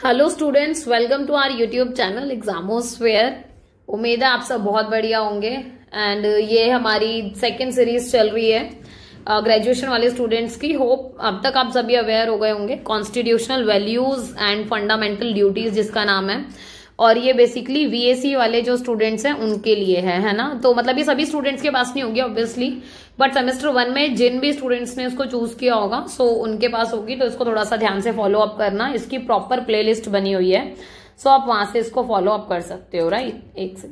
Hello students, welcome to our YouTube channel Examosphere. उम्मीद है आप सब बहुत बढ़िया होंगे। एंड ये हमारी सेकंड सीरीज चल रही है ग्रेजुएशन वाले स्टूडेंट्स की। होप अब तक आप सभी अवेयर हो गए होंगे constitutional values and fundamental duties जिसका नाम है। और ये बेसिकली वीएसी वाले जो स्टूडेंट्स हैं उनके लिए है ना। तो मतलब ये सभी स्टूडेंट्स के पास नहीं होगी ऑब्वियसली, बट सेमेस्टर 1 में जिन भी स्टूडेंट्स ने इसको चूज किया होगा सो उनके पास होगी। तो इसको थोड़ा सा ध्यान से फॉलो अप करना। इसकी प्रॉपर प्लेलिस्ट बनी हुई है, सो आप वहां से इसको फॉलो अप कर सकते हो, राइट। एक से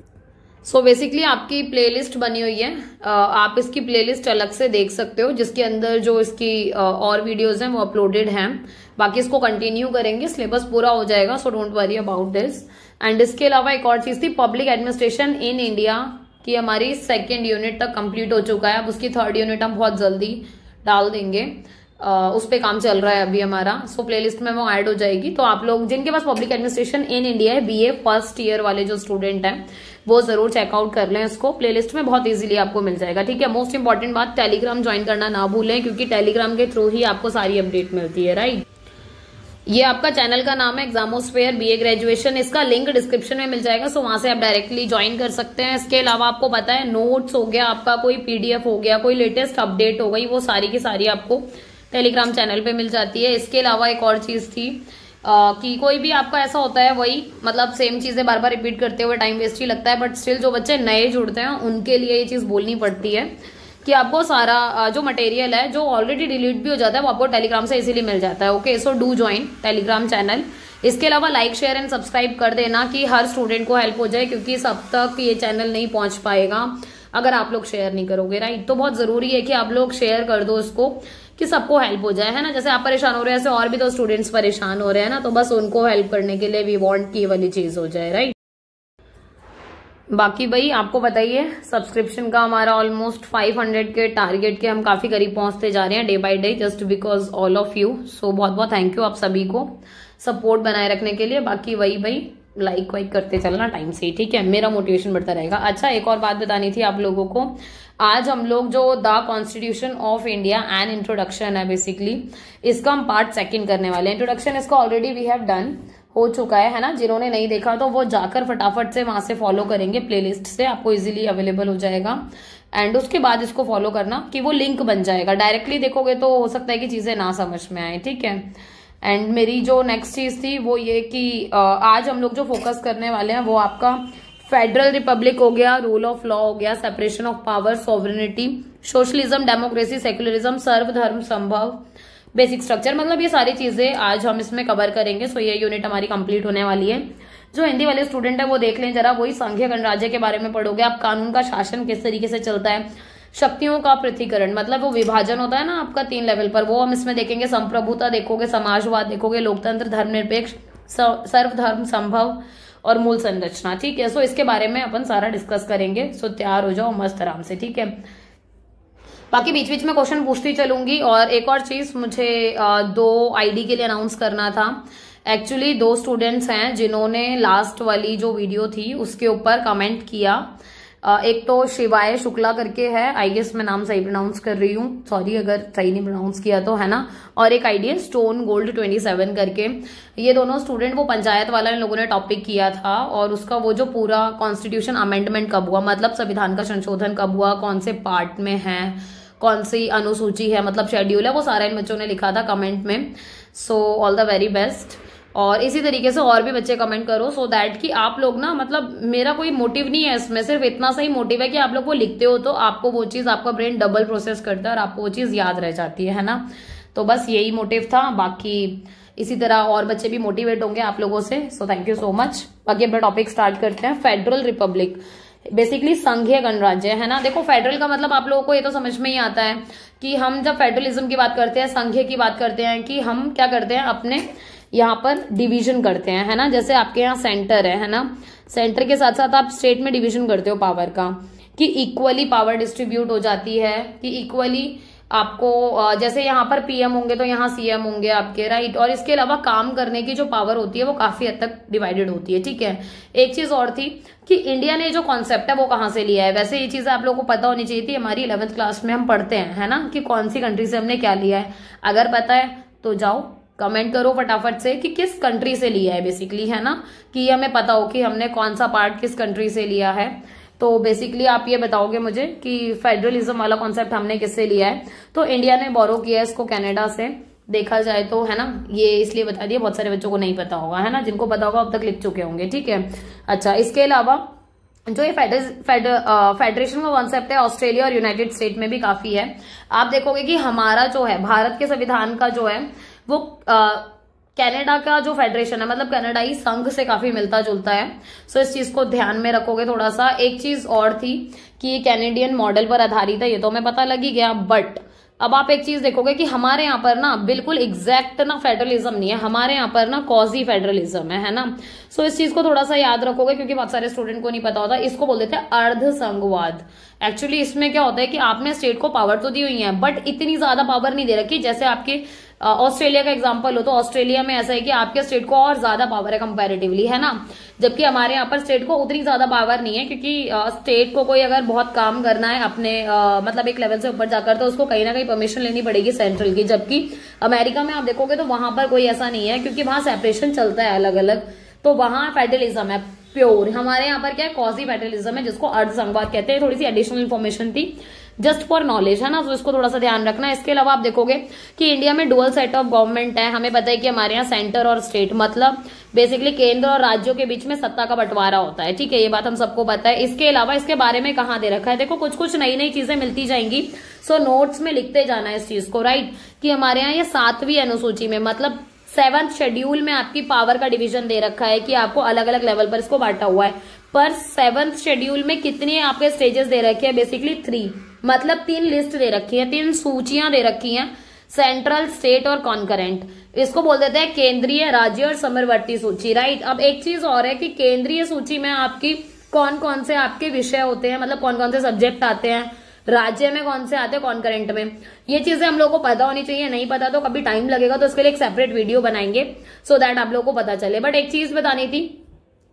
सो बेसिकली आपकी प्लेलिस्ट बनी हुई है, आप इसकी प्लेलिस्ट अलग से देख सकते हो जिसके अंदर जो इसकी और वीडियोज हैं वो अपलोडेड हैं। बाकी इसको कंटिन्यू करेंगे, सिलेबस पूरा हो जाएगा, so don't worry about this. And इसके अलावा एक और चीज थी, पब्लिक एडमिनिस्ट्रेशन इन इंडिया की हमारी सेकेंड यूनिट तक कंप्लीट हो चुका है। अब उसकी थर्ड यूनिट हम बहुत जल्दी डाल देंगे, उस पे काम चल रहा है अभी हमारा। सो प्लेलिस्ट में वो ऐड हो जाएगी। तो आप लोग जिनके पास पब्लिक एडमिनिस्ट्रेशन इन इंडिया है, बीए फर्स्ट ईयर वाले जो स्टूडेंट हैं, वो जरूर चेकआउट कर लें इसको। प्लेलिस्ट में बहुत इजीली आपको मिल जाएगा, ठीक है। मोस्ट इंपॉर्टेंट बात, टेलीग्राम ज्वाइन करना ना भूलें, क्योंकि टेलीग्राम के थ्रू ही आपको सारी अपडेट मिलती है, राइट। ये आपका चैनल का नाम है एग्जामोस्फेयर बीए ग्रेजुएशन। इसका लिंक डिस्क्रिप्शन में मिल जाएगा, सो वहां से आप डायरेक्टली ज्वाइन कर सकते हैं। इसके अलावा आपको पता है नोट्स हो गया आपका, कोई पीडीएफ हो गया, कोई लेटेस्ट अपडेट हो गई, वो सारी की सारी आपको टेलीग्राम चैनल पे मिल जाती है। इसके अलावा एक और चीज थी कि कोई भी आपका ऐसा होता है, वही मतलब सेम चीजें बार बार रिपीट करते हुए टाइम वेस्ट ही लगता है, बट स्टिल जो बच्चे नए जुड़ते हैं उनके लिए ये चीज बोलनी पड़ती है कि आपको सारा जो मटेरियल है जो ऑलरेडी डिलीट भी हो जाता है वो आपको टेलीग्राम से इजीली मिल जाता है। Okay, so do join Telegram channel. इसके अलावा लाइक शेयर एंड सब्सक्राइब कर देना कि हर स्टूडेंट को हेल्प हो जाए, क्योंकि सब तक ये चैनल नहीं पहुंच पाएगा अगर आप लोग शेयर नहीं करोगे, राइट। तो बहुत जरूरी है कि आप लोग शेयर कर दो इसको, कि सबको हेल्प हो जाए, है ना। जैसे आप परेशान हो रहे हैं ऐसे और भी तो स्टूडेंट्स परेशान हो रहे हैं ना, तो बस उनको हेल्प करने के लिए वी वांट की वाली चीज हो जाए, राइट। बाकी भाई आपको बताइए, सब्सक्रिप्शन का हमारा ऑलमोस्ट 500 के टारगेट के हम काफी करीब पहुंचते जा रहे हैं day by day, just because all of you. So बहुत बहुत थैंक यू आप सभी को सपोर्ट बनाए रखने के लिए। बाकी वही भाई लाइक वाइक करते चलना टाइम से, ठीक है, मेरा मोटिवेशन बढ़ता रहेगा। अच्छा, एक और बात बतानी थी आप लोगों को। आज हम लोग जो the constitution of India and introduction है बेसिकली, इसका हम पार्ट 2 करने वाले हैं। इंट्रोडक्शन इसका ऑलरेडी वी हैव डन हो चुका है ना। जिन्होंने नहीं देखा तो वो जाकर फटाफट से वहां से फॉलो करेंगे, प्लेलिस्ट से आपको इजीली अवेलेबल हो जाएगा। एंड उसके बाद इसको फॉलो करना कि वो लिंक बन जाएगा। डायरेक्टली देखोगे तो हो सकता है कि चीजें ना समझ में आए, ठीक है। एंड मेरी जो नेक्स्ट चीज थी वो ये कि आज हम लोग जो फोकस करने वाले हैं वो आपका फेडरल रिपब्लिक हो गया, रूल ऑफ लॉ हो गया, separation of power, sovereignty, socialism, democracy, secularism, सर्वधर्म संभव, बेसिक स्ट्रक्चर, मतलब ये सारी चीजें आज हम इसमें कवर करेंगे। सो ये यूनिट हमारी कंप्लीट होने वाली है। जो हिंदी वाले स्टूडेंट है वो देख लें जरा, वही संघीय गणराज्य के बारे में पढ़ोगे आप। कानून का शासन किस तरीके से चलता है, शक्तियों का पृथ्वीकरण, मतलब वो विभाजन होता है ना आपका 3 लेवल पर, वो हम इसमें देखेंगे। संप्रभुता देखोगे, समाजवाद देखोगे, लोकतंत्र, धर्मनिरपेक्ष, सर्वधर्म संभव और मूल संरचना, ठीक है। सो इसके बारे में अपन सारा डिस्कस करेंगे। सो तैयार हो जाओ मस्त आराम से, ठीक है। बाकी बीच बीच में क्वेश्चन पूछती चलूंगी। और एक और चीज मुझे 2 आईडी के लिए अनाउंस करना था। एक्चुअली 2 स्टूडेंट्स हैं जिन्होंने लास्ट वाली जो वीडियो थी उसके ऊपर कमेंट किया। एक तो शिवाय शुक्ला करके है, आई गेस मैं नाम सही प्रोनाउंस कर रही हूँ, सॉरी अगर सही नहीं प्रोनाउंस किया तो, है ना। और एक आईडी है स्टोन गोल्ड 27 करके। ये दोनों स्टूडेंट, वो पंचायत वाला इन लोगों ने टॉपिक किया था, और उसका वो जो पूरा कॉन्स्टिट्यूशन अमेंडमेंट कब हुआ, मतलब संविधान का संशोधन कब हुआ, कौन से पार्ट में है, कौन सी अनुसूची है, मतलब शेड्यूल है, वो सारा इन बच्चों ने लिखा था कमेंट में। So all the very best. और इसी तरीके से और भी बच्चे कमेंट करो, सो दैट कि आप लोग ना, मतलब मेरा कोई मोटिव नहीं है इसमें, सिर्फ इतना सही मोटिव है कि आप लोग वो लिखते हो तो आपको वो चीज, आपका ब्रेन डबल प्रोसेस करता है और आपको वो चीज याद रह जाती है ना। तो बस यही मोटिव था। बाकी इसी तरह और बच्चे भी मोटिवेट होंगे आप लोगों से। So thank you so much. बाकी अपना टॉपिक स्टार्ट करते हैं। फेडरल रिपब्लिक बेसिकली संघीय गणराज्य, है ना। देखो फेडरल का मतलब आप लोगों को ये तो समझ में ही आता है कि हम जब फेडरलिज्म की बात करते हैं, संघीय की बात करते हैं, कि हम क्या करते हैं, अपने यहाँ पर डिवीजन करते हैं, है ना। जैसे आपके यहाँ सेंटर है ना, सेंटर के साथ साथ आप स्टेट में डिवीजन करते हो पावर का, कि इक्वली पावर डिस्ट्रीब्यूट हो जाती है, कि इक्वली आपको जैसे यहाँ पर पीएम होंगे तो यहाँ सीएम होंगे आपके, राइट। और इसके अलावा काम करने की जो पावर होती है वो काफी हद तक डिवाइडेड होती है, ठीक है। एक चीज और थी कि इंडिया ने जो कॉन्सेप्ट है वो कहाँ से लिया है। वैसे ये चीजें आप लोगों को पता होनी चाहिए थी, हमारी 11th क्लास में हम पढ़ते हैं, है ना, कि कौन सी कंट्री से हमने क्या लिया है। अगर पता है तो जाओ कमेंट करो फटाफट से कि किस कंट्री से लिया है बेसिकली, है ना, कि हमें पता हो कि हमने कौन सा पार्ट किस कंट्री से लिया है। तो बेसिकली आप ये बताओगे मुझे कि फेडरलिज्म वाला कॉन्सेप्ट हमने किससे लिया है। तो इंडिया ने बोरो किया है इसको कनाडा से, देखा जाए तो, है ना। ये इसलिए बता दिया, बहुत सारे बच्चों को नहीं पता होगा, है ना, जिनको पता होगा अब तक लिख चुके होंगे, ठीक है। अच्छा, इसके अलावा जो ये फेडरेशन का कॉन्सेप्ट है ऑस्ट्रेलिया और यूनाइटेड स्टेट में भी काफी है। आप देखोगे कि हमारा जो है भारत के संविधान का जो है वो कनाडा का जो फेडरेशन है, मतलब कनाडाई संघ से काफी मिलता जुलता है। सो इस चीज को ध्यान में रखोगे थोड़ा सा। एक चीज और थी कि कैनेडियन मॉडल पर आधारित है, ये तो हमें पता लग ही गया, बट अब आप एक चीज देखोगे कि हमारे यहाँ पर ना बिल्कुल एग्जैक्ट ना फेडरलिज्म नहीं है, हमारे यहाँ पर ना कॉजी फेडरलिज्म है ना। सो इस चीज को थोड़ा सा याद रखोगे क्योंकि बहुत सारे स्टूडेंट को नहीं पता होता। इसको बोल देते हैं अर्ध संघवाद। एक्चुअली इसमें क्या होता है कि आपने स्टेट को पावर तो दी हुई है बट इतनी ज्यादा पावर नहीं दे रखी। जैसे आपके ऑस्ट्रेलिया का एग्जांपल हो तो ऑस्ट्रेलिया में ऐसा है कि आपके स्टेट को और ज्यादा पावर है कंपैरेटिवली, है ना, जबकि हमारे यहाँ पर स्टेट को उतनी ज्यादा पावर नहीं है क्योंकि स्टेट को कोई अगर बहुत काम करना है अपने मतलब एक लेवल से ऊपर जाकर तो उसको कहीं ना कहीं परमिशन लेनी पड़ेगी सेंट्रल की। जबकि अमेरिका में आप देखोगे तो वहां पर कोई ऐसा नहीं है क्योंकि वहां सेपरेशन चलता है अलग अलग, तो वहां फेडरलिज्म है प्योर। हमारे यहाँ पर क्या है, कॉजी फेडरलिज्म है जिसको अर्ध संघवाद कहते हैं। थोड़ी सी एडिशनल इन्फॉर्मेशन थी जस्ट फॉर नॉलेज, है ना, तो इसको थोड़ा सा ध्यान रखना। इसके अलावा आप देखोगे कि इंडिया में डुअल सेट ऑफ गवर्नमेंट है। हमें पता है कि हमारे यहाँ सेंटर और स्टेट, मतलब बेसिकली केंद्र और राज्यों के बीच में सत्ता का बंटवारा होता है, ठीक है, ये बात हम सबको पता है। इसके अलावा इसके बारे में कहाँ दे रखा है, देखो कुछ कुछ नई नई चीजें मिलती जाएंगी। सो नोट्स में लिखते जाना है इस चीज को, राइट, कि हमारे यहाँ ये 7वीं अनुसूची में, मतलब 7th शेड्यूल में आपकी पावर का डिवीजन दे रखा है कि आपको अलग अलग लेवल पर इसको बांटा हुआ है। पर 7th शेड्यूल में कितने आपके स्टेजेस दे रखे हैं, बेसिकली 3, मतलब 3 लिस्ट दे रखी है, 3 सूचियां दे रखी हैं, सेंट्रल, स्टेट और कॉन्करेंट। इसको बोल देते हैं केंद्रीय, राज्य और समरवर्ती सूची, राइट। अब एक चीज और है कि केंद्रीय सूची में आपकी कौन कौन से आपके विषय होते हैं, मतलब कौन कौन से सब्जेक्ट आते हैं, राज्य में कौन से आते हैं, कॉन्करेंट में। ये चीजें हम लोग को पता होनी चाहिए, नहीं पता तो कभी टाइम लगेगा तो उसके लिए एक सेपरेट वीडियो बनाएंगे सो दैट आप लोग को पता चले। बट एक चीज बतानी थी,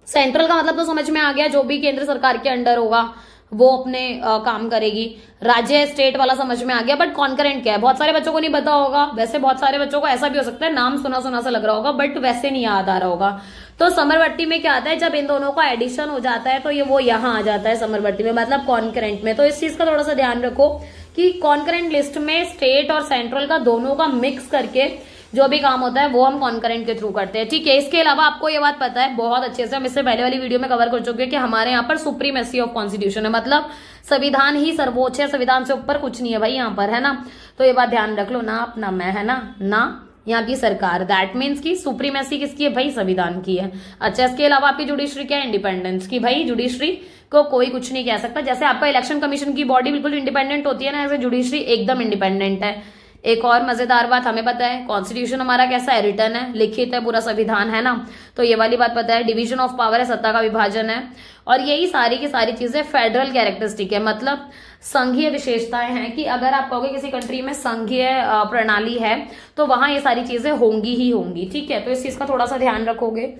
सेंट्रल का मतलब तो समझ में आ गया, जो भी केंद्र सरकार के अंडर होगा वो अपने काम करेगी। राज्य स्टेट वाला समझ में आ गया, बट कॉन्करेंट क्या है बहुत सारे बच्चों को नहीं पता होगा। वैसे बहुत सारे बच्चों को ऐसा भी हो सकता है नाम सुना सुना सा लग रहा होगा बट वैसे नहीं याद आ रहा होगा। तो समरवर्ती में क्या आता है, जब इन दोनों का एडिशन हो जाता है तो ये वो यहाँ आ जाता है समरवर्ती में, मतलब कॉन्करेंट में। तो इस चीज का थोड़ा सा ध्यान रखो कि कॉन्करेंट लिस्ट में स्टेट और सेंट्रल का दोनों का मिक्स करके जो भी काम होता है वो हम कॉन्करेंट के थ्रू करते हैं, ठीक है। इसके अलावा आपको ये बात पता है बहुत अच्छे से, हम इससे पहले वाली वीडियो में कवर कर चुके हैं कि हमारे यहाँ पर सुप्रीमेसी ऑफ कॉन्स्टिट्यूशन है, मतलब संविधान ही सर्वोच्च है, संविधान से ऊपर कुछ नहीं है भाई यहाँ पर, है ना। तो ये बात ध्यान रख लो, ना अपना मैं, है ना यहाँ की सरकार, दैट मीन्स की सुप्रीमेसी किसकी है भाई, संविधान की है। अच्छा, इसके अलावा आपकी जुडिशरी क्या है, इंडिपेंडेंस की। भाई जुडिशरी को कोई कुछ नहीं कह सकता। जैसे आपका इलेक्शन कमीशन की बॉडी बिल्कुल इंडिपेंडेंट होती है ना, ऐसे जुडिशरी एकदम इंडिपेंडेंट है। एक और मजेदार बात हमें पता है, कॉन्स्टिट्यूशन हमारा कैसा है, रिटर्न है, लिखित है, पूरा संविधान, है ना। तो ये वाली बात पता है। डिवीजन ऑफ पावर है, सत्ता का विभाजन है। और यही सारी की सारी चीजें फेडरल कैरेक्टरिस्टिक है, मतलब संघीय विशेषताएं हैं कि अगर आप कहोगे किसी कंट्री में संघीय प्रणाली है तो वहां ये सारी चीजें होंगी ही होंगी, ठीक है। तो इस चीज का थोड़ा सा ध्यान रखोगे।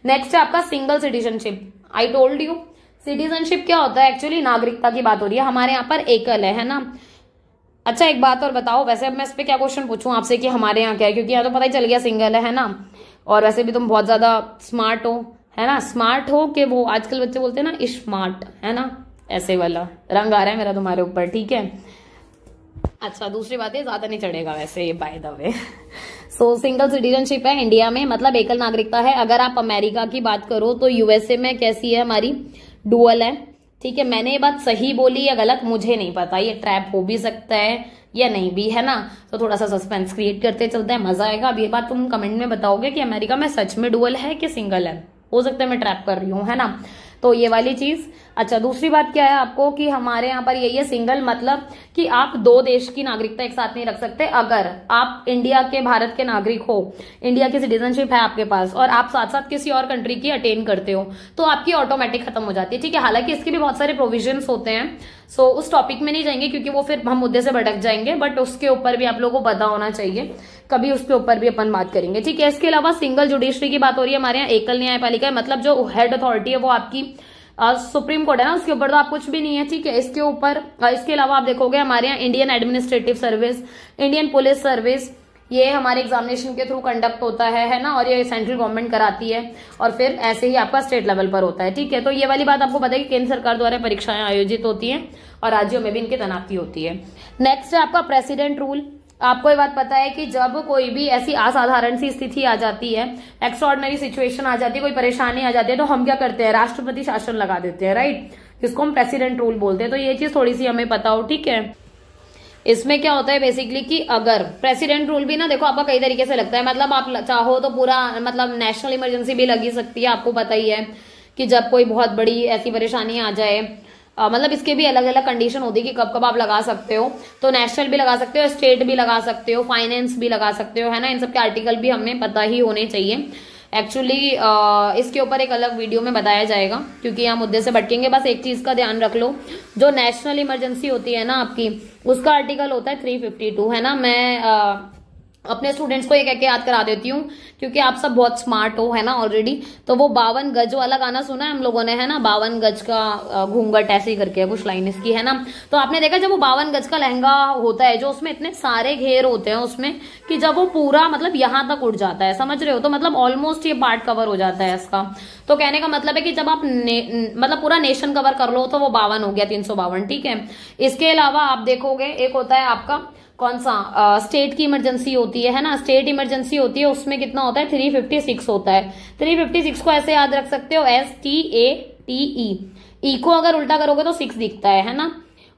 नेक्स्ट है आपका single citizenship. I told you citizenship क्या होता है, एक्चुअली नागरिकता की बात हो रही है। हमारे यहाँ पर एकल है ना। अच्छा, एक बात और बताओ, वैसे अब मैं इस पे क्या क्वेश्चन पूछूं आपसे कि हमारे यहाँ क्या है, क्योंकि यहाँ तो पता ही चल गया सिंगल है ना। और वैसे भी तुम बहुत ज्यादा स्मार्ट हो, है ना, स्मार्ट हो कि वो आजकल बच्चे बोलते हैं ना स्मार्ट, है ना, ऐसे वाला रंग आ रहा है मेरा तुम्हारे ऊपर, ठीक है। अच्छा, दूसरी बात है ज्यादा नहीं चढ़ेगा वैसे ये by the way. So single citizenship है इंडिया में, मतलब एकल नागरिकता है। अगर आप अमेरिका की बात करो तो यूएसए में कैसी है हमारी, डुअल है, ठीक है। मैंने ये बात सही बोली या गलत मुझे नहीं पता, ये ट्रैप हो भी सकता है या नहीं भी, है ना। तो थोड़ा सा सस्पेंस क्रिएट करते चलते हैं, मजा आएगा। अब ये बात तुम कमेंट में बताओगे कि अमेरिका में सच में डुअल है कि सिंगल है, हो सकता है मैं ट्रैप कर रही हूँ, है ना। तो ये वाली चीज। अच्छा, दूसरी बात क्या है आपको कि हमारे यहाँ पर यही है सिंगल, मतलब कि आप 2 देश की नागरिकता एक साथ नहीं रख सकते। अगर आप इंडिया के, भारत के नागरिक हो, इंडिया की सिटीजनशिप है आपके पास और आप साथ साथ किसी और कंट्री की अटेन करते हो तो आपकी ऑटोमेटिक खत्म हो जाती है, ठीक है। हालांकि इसके भी बहुत सारे प्रोविजंस होते हैं, सो उस टॉपिक में नहीं जाएंगे क्योंकि वो फिर हम मुद्दे से भटक जाएंगे, बट उसके ऊपर भी आप लोगों को पता होना चाहिए, कभी उसके ऊपर भी अपन बात करेंगे, ठीक है। इसके अलावा सिंगल जुडिशरी की बात हो रही है हमारे यहाँ, एकल न्यायपालिका है, मतलब जो हेड अथॉरिटी है वो आपकी सुप्रीम कोर्ट है ना, उसके ऊपर तो आप कुछ भी नहीं है, ठीक है। इसके ऊपर इसके अलावा आप देखोगे हमारे यहाँ Indian administrative service, Indian police service, ये हमारे एग्जामिनेशन के थ्रू कंडक्ट होता है ना, और ये सेंट्रल गवर्नमेंट कराती है और फिर ऐसे ही आपका स्टेट लेवल पर होता है, ठीक है। तो ये वाली बात आपको पता है कि केंद्र सरकार द्वारा परीक्षाएं आयोजित होती हैं और राज्यों में भी इनकी तैनाती होती है। नेक्स्ट है आपका प्रेसिडेंट रूल। आपको ये बात पता है कि जब कोई भी ऐसी असाधारण सी स्थिति आ जाती है, एक्स्ट्राऑर्डिनरी सिचुएशन आ जाती है, कोई परेशानी आ जाती है, तो हम क्या करते हैं, राष्ट्रपति शासन लगा देते हैं, राइट, जिसको हम प्रेसिडेंट रूल बोलते हैं। तो ये चीज थोड़ी सी हमें पता हो, ठीक है। इसमें क्या होता है बेसिकली कि अगर प्रेसिडेंट रूल भी ना, देखो आपका कई तरीके से लगता है, मतलब आप चाहो तो पूरा मतलब नेशनल इमरजेंसी भी लगी सकती है, आपको पता ही है कि जब कोई बहुत बड़ी ऐसी परेशानी आ जाए, मतलब इसके भी अलग अलग कंडीशन होती है कि कब कब आप लगा सकते हो। तो नेशनल भी लगा सकते हो, स्टेट भी लगा सकते हो, फाइनेंस भी लगा सकते हो, है ना। इन सब के आर्टिकल भी हमें पता ही होने चाहिए। एक्चुअली इसके ऊपर एक अलग वीडियो में बताया जाएगा, क्योंकि यहाँ मुद्दे से भटकेंगे। बस एक चीज का ध्यान रख लो, जो नेशनल इमरजेंसी होती है ना आपकी, उसका आर्टिकल होता है 352, है ना। मैं अपने स्टूडेंट्स को ये कह के याद करा देती हूँ, क्योंकि आप सब बहुत स्मार्ट हो, है ना ऑलरेडी। तो वो 52 गज वाला गाना सुना है हम लोगों ने, है ना, 52 गज का घूंघट ऐसे ही करके कुछ लाइन इसकी, है ना। तो आपने देखा जब वो 52 गज का लहंगा होता है, जो उसमें इतने सारे घेर होते हैं उसमें, कि जब वो पूरा मतलब यहाँ तक उड़ जाता है, समझ रहे हो, तो मतलब ऑलमोस्ट ये पार्ट कवर हो जाता है इसका। तो कहने का मतलब है कि जब आप मतलब पूरा नेशन कवर कर लो तो वो 52 हो गया, 352, ठीक है। इसके अलावा आप देखोगे एक होता है आपका कौन सा, स्टेट की इमरजेंसी होती है ना, स्टेट इमरजेंसी होती है, उसमें कितना होता है, 356 होता है। 356 को ऐसे याद रख सकते हो, STATE, ई को अगर उल्टा करोगे तो 6 दिखता है ना।